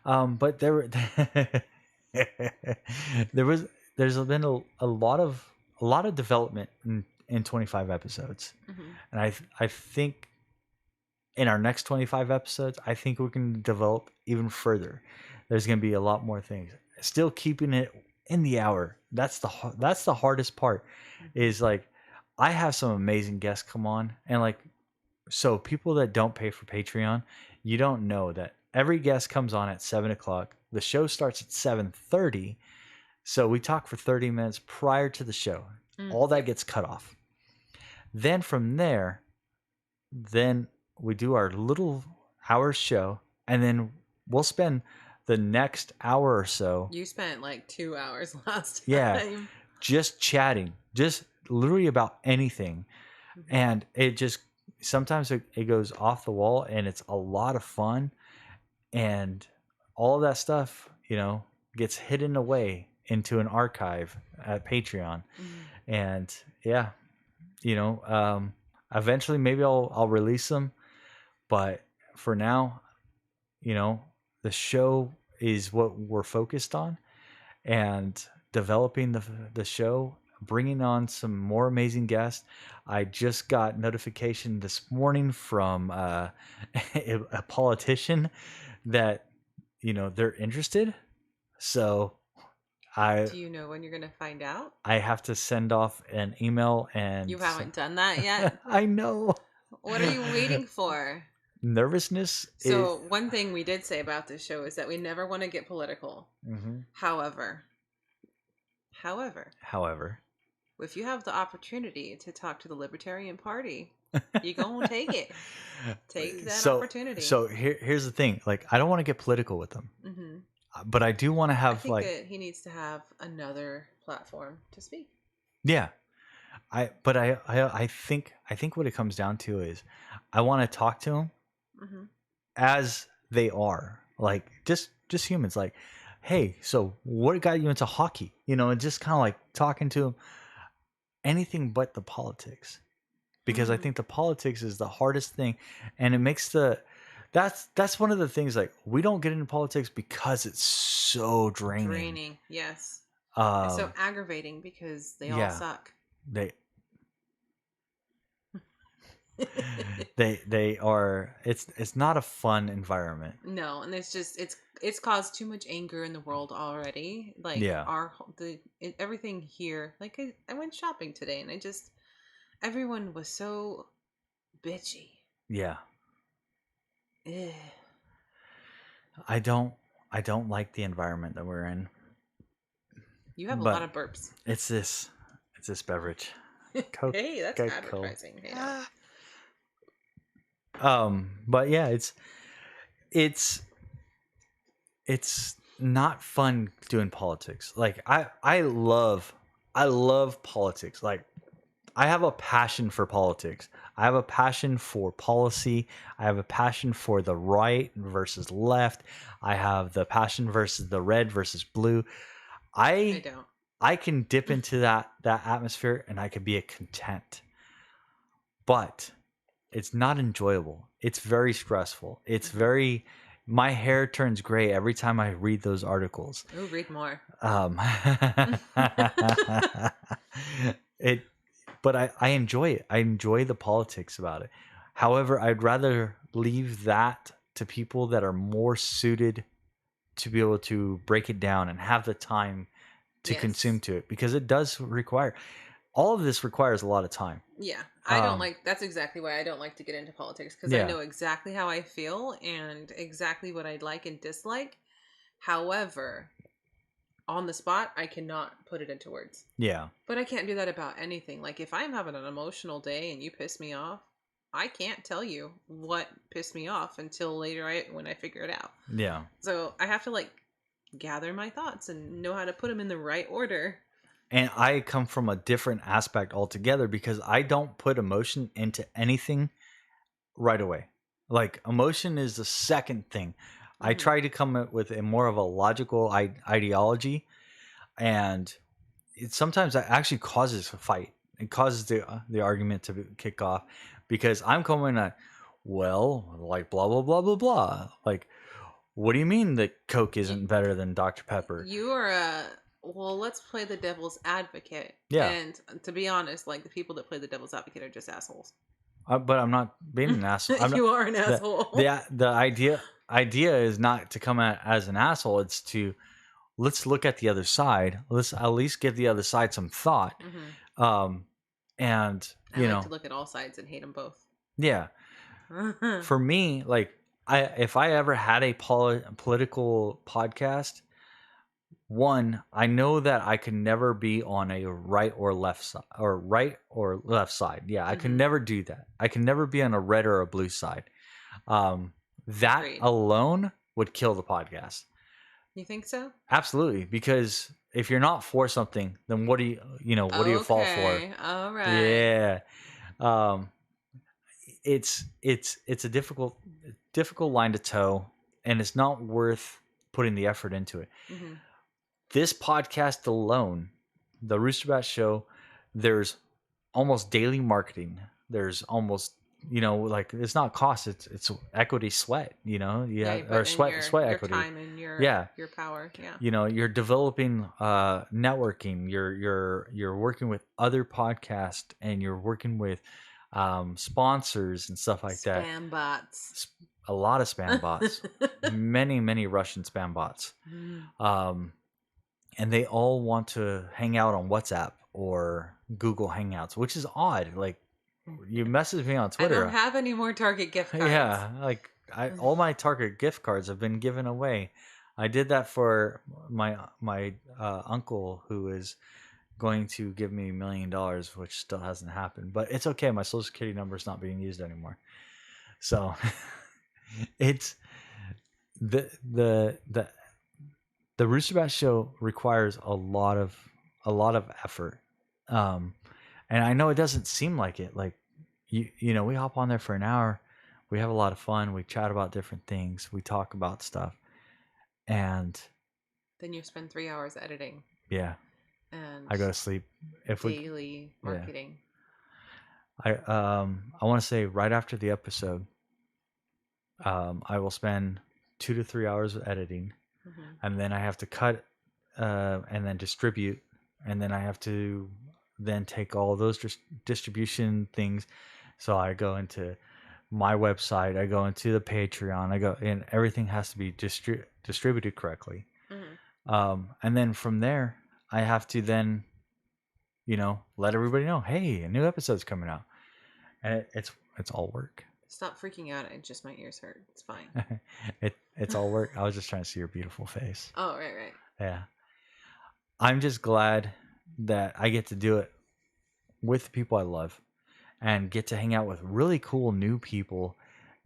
But there's been a lot of development in 25 episodes, and I think in our next 25 episodes, I think we can develop even further. There's going to be a lot more things. Still keeping it in the hour. That's the hardest part. Is like I have some amazing guests come on, and like so people that don't pay for Patreon, you don't know that every guest comes on at 7:00. The show starts at 7:30, so we talk for 30 minutes prior to the show. All that gets cut off. Then from there, then we do our little hour show, and then we'll spend the next hour or so. You spent like 2 hours last time. Yeah, just chatting, just literally about anything, and it just sometimes it goes off the wall, and it's a lot of fun, and all of that stuff, gets hidden away into an archive at Patreon, and yeah, eventually maybe I'll release them, but for now, the show is what we're focused on, and developing the show, bringing on some more amazing guests. I just got notification this morning from a politician that they're interested. So do you know when you're going to find out? I have to send off an email, and you haven't done that yet. I know. What are you waiting for? Nervousness. So one thing we did say about this show is that we never want to get political. However, if you have the opportunity to talk to the Libertarian Party, you gonna take it. Take that opportunity. So here's the thing. Like, I don't want to get political with them, but I do want to have I think that he needs to have another platform to speak. Yeah, I think what it comes down to is I want to talk to them as they are, like just humans. Like, hey, so what got you into hockey? And just kind of like talking to them, anything but the politics, because I think the politics is the hardest thing, and it makes that's one of the things. Like, we don't get into politics because it's so draining. Yes. It's so aggravating because they all suck. They are. It's not a fun environment. No, and it's caused too much anger in the world already. Like, everything here. Like, I went shopping today, and everyone was so bitchy. Yeah. Ugh. I don't like the environment that we're in. You have a lot of burps. It's this beverage. Coke, hey, that's advertising. Hey, but yeah, it's not fun doing politics. Like, I love politics. Like, I have a passion for politics. I have a passion for policy. I have a passion for the right versus left. I have the passion versus the red versus blue. I don't. I can dip into that atmosphere, and I can be content. But it's not enjoyable. It's very stressful. It's very. My hair turns gray every time I read those articles. Ooh, read more. But I enjoy it. I enjoy the politics about it. However, I'd rather leave that to people that are more suited to be able to break it down and have the time to consume to it, because it does require. All of this requires a lot of time. Yeah, I don't like. That's exactly why I don't like to get into politics, because I know exactly how I feel and exactly what I'd like and dislike. However, on the spot, I cannot put it into words. Yeah. But I can't do that about anything. Like, if I'm having an emotional day and you piss me off, I can't tell you what pissed me off until later when I figure it out. Yeah. So I have to, like, gather my thoughts and know how to put them in the right order. And I come from a different aspect altogether because I don't put emotion into anything right away. Like emotion is the second thing. I try to come up with a more of a logical ideology, and sometimes that actually causes a fight. It causes the argument to kick off because I'm coming at, well, like blah blah blah blah blah. Like, what do you mean that Coke isn't better than Dr. Pepper? You are well, let's play the devil's advocate. Yeah. And to be honest, like the people that play the devil's advocate are just assholes. But I'm not being an asshole. You are an asshole. The idea is not to come at as an asshole. It's to let's look at the other side. Let's at least give the other side some thought. And I like to look at all sides and hate them both. Yeah. For me, like if I ever had a political podcast, one, I know that I could never be on a right or left side Yeah, I could never do that. I can never be on a red or a blue side. That Agreed. alone would kill the podcast. You think so? Absolutely, because if you're not for something, then what do you fall for? All right. Yeah. It's a difficult line to toe, and it's not worth putting the effort into it. This podcast alone, the Roosterbat Show, there's almost daily marketing. There's almost, like it's not cost, it's equity, sweat, or sweat equity. Your time and your power. Yeah. You're developing networking. You're working with other podcasts, and you're working with sponsors and stuff like that. Spam bots. A lot of spam bots. many Russian spam bots. And they all want to hang out on WhatsApp or Google Hangouts, which is odd. Like, you message me on Twitter. I don't have any more Target gift cards. Yeah, like all my Target gift cards have been given away. I did that for my uncle, who is going to give me $1 million, which still hasn't happened. But it's okay. My Social Security number is not being used anymore. So it's the Roosterbat Show requires a lot of effort, and I know it doesn't seem like it. Like we hop on there for an hour, we have a lot of fun, we chat about different things, we talk about stuff, and then you spend 3 hours editing. Yeah, and I go to sleep. Daily marketing. I want to say right after the episode, I will spend 2 to 3 hours editing. And then I have to cut and then distribute, and then I have to then take all those distribution things. So I go into my website, I go into the Patreon, and everything has to be distributed correctly. And then from there, I have to then, let everybody know, hey, a new episode's coming out, and it's all work. Stop freaking out. My ears hurt. It's fine. It's all work. I was just trying to see your beautiful face. Oh, right. Yeah. I'm just glad that I get to do it with the people I love and get to hang out with really cool new people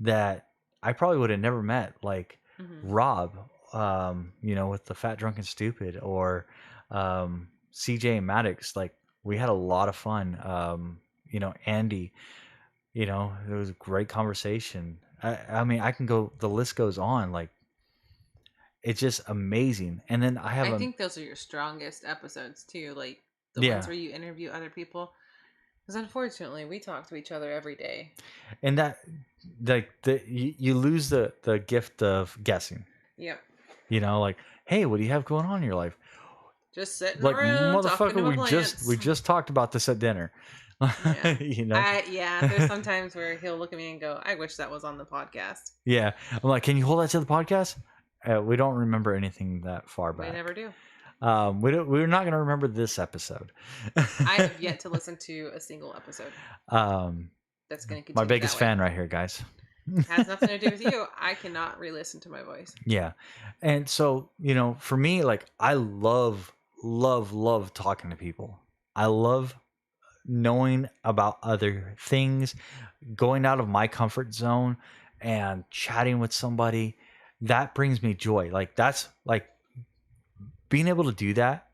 that I probably would have never met. Like Rob, with the Fat, Drunk, and Stupid, or CJ and Maddox. Like, we had a lot of fun. Andy. It was a great conversation. I mean, I can go, the list goes on. Like, it's just amazing. And then I think those are your strongest episodes too. Like the ones where you interview other people. Because unfortunately, we talk to each other every day. And that, like, you lose the gift of guessing. Yep. Like, hey, what do you have going on in your life? Just sitting like, around, motherfucker, we just talked about this at dinner. Yeah. There's sometimes where he'll look at me and go, I wish that was on the podcast. Yeah. I'm like, can you hold that to the podcast? We don't remember anything that far back. We never do. We're not going to remember this episode. I have yet to listen to a single episode. That's going to continue. My biggest fan right here, guys. Has nothing to do with you. I cannot re-listen to my voice. Yeah. And so, for me, like, I love talking to people. I love knowing about other things, going out of my comfort zone and chatting with somebody. That brings me joy. Like, that's like being able to do that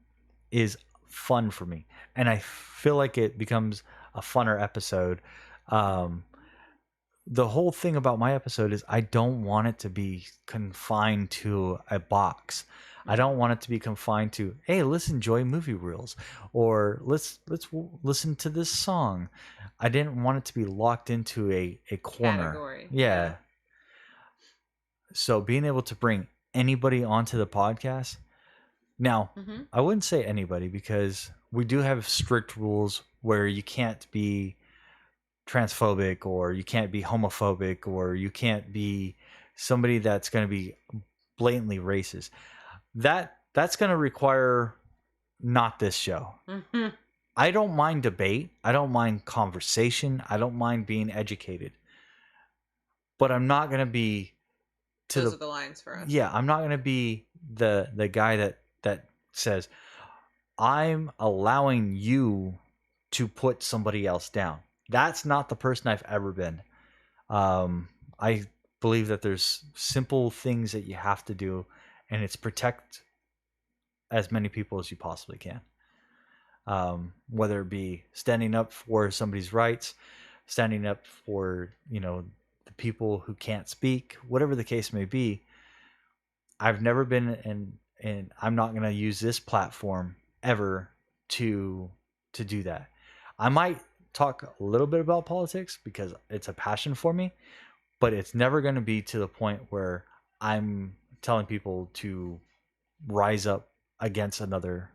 is fun for me, and I feel like it becomes a funner episode. The whole thing about my episode is I don't want it to be confined to a box. I don't want it to be confined to, hey, let's enjoy movie reels, or let's listen to this song. I didn't want it to be locked into a corner. Category. Yeah. So being able to bring anybody onto the podcast. Now, I wouldn't say anybody, because we do have strict rules where you can't be transphobic, or you can't be homophobic, or you can't be somebody that's going to be blatantly racist. That's going to require not this show. I don't mind debate. I don't mind conversation. I don't mind being educated. But I'm not going to be those are the lines for us. Yeah, I'm not going to be the guy that says I'm allowing you to put somebody else down. That's not the person I've ever been. I believe that there's simple things that you have to do, and it's protect as many people as you possibly can. Whether it be standing up for somebody's rights, standing up for, the people who can't speak, whatever the case may be. I've never been and I'm not going to use this platform ever to do that. I might talk a little bit about politics because it's a passion for me, but it's never going to be to the point where I'm telling people to rise up against another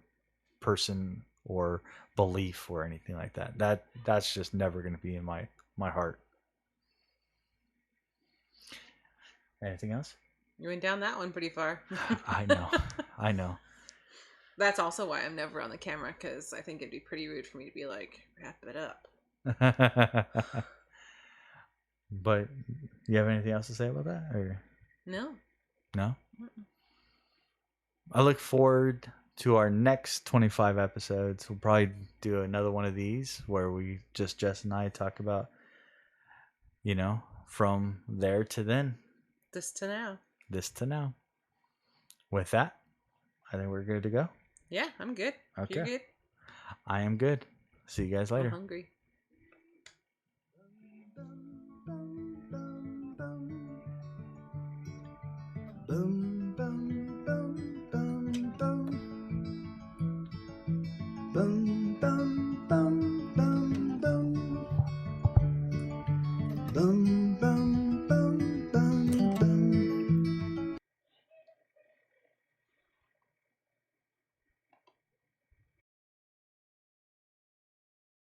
person or belief or anything like that. That's just never going to be in my heart. Anything else? You went down that one pretty far. I know. That's also why I'm never on the camera, because I think it'd be pretty rude for me to be like, wrap it up. But you have anything else to say about that? Or No. Mm-mm. I look forward to our next 25 episodes. We'll probably do another one of these where Jess and I talk about, from there to then. This to now. With that, I think we're good to go. Yeah, I'm good. Okay. You're good? I am good. See you guys later. I'm hungry. Boom, boom, boom, boom, boom. Boom, boom, boom, boom, boom. Boom, boom.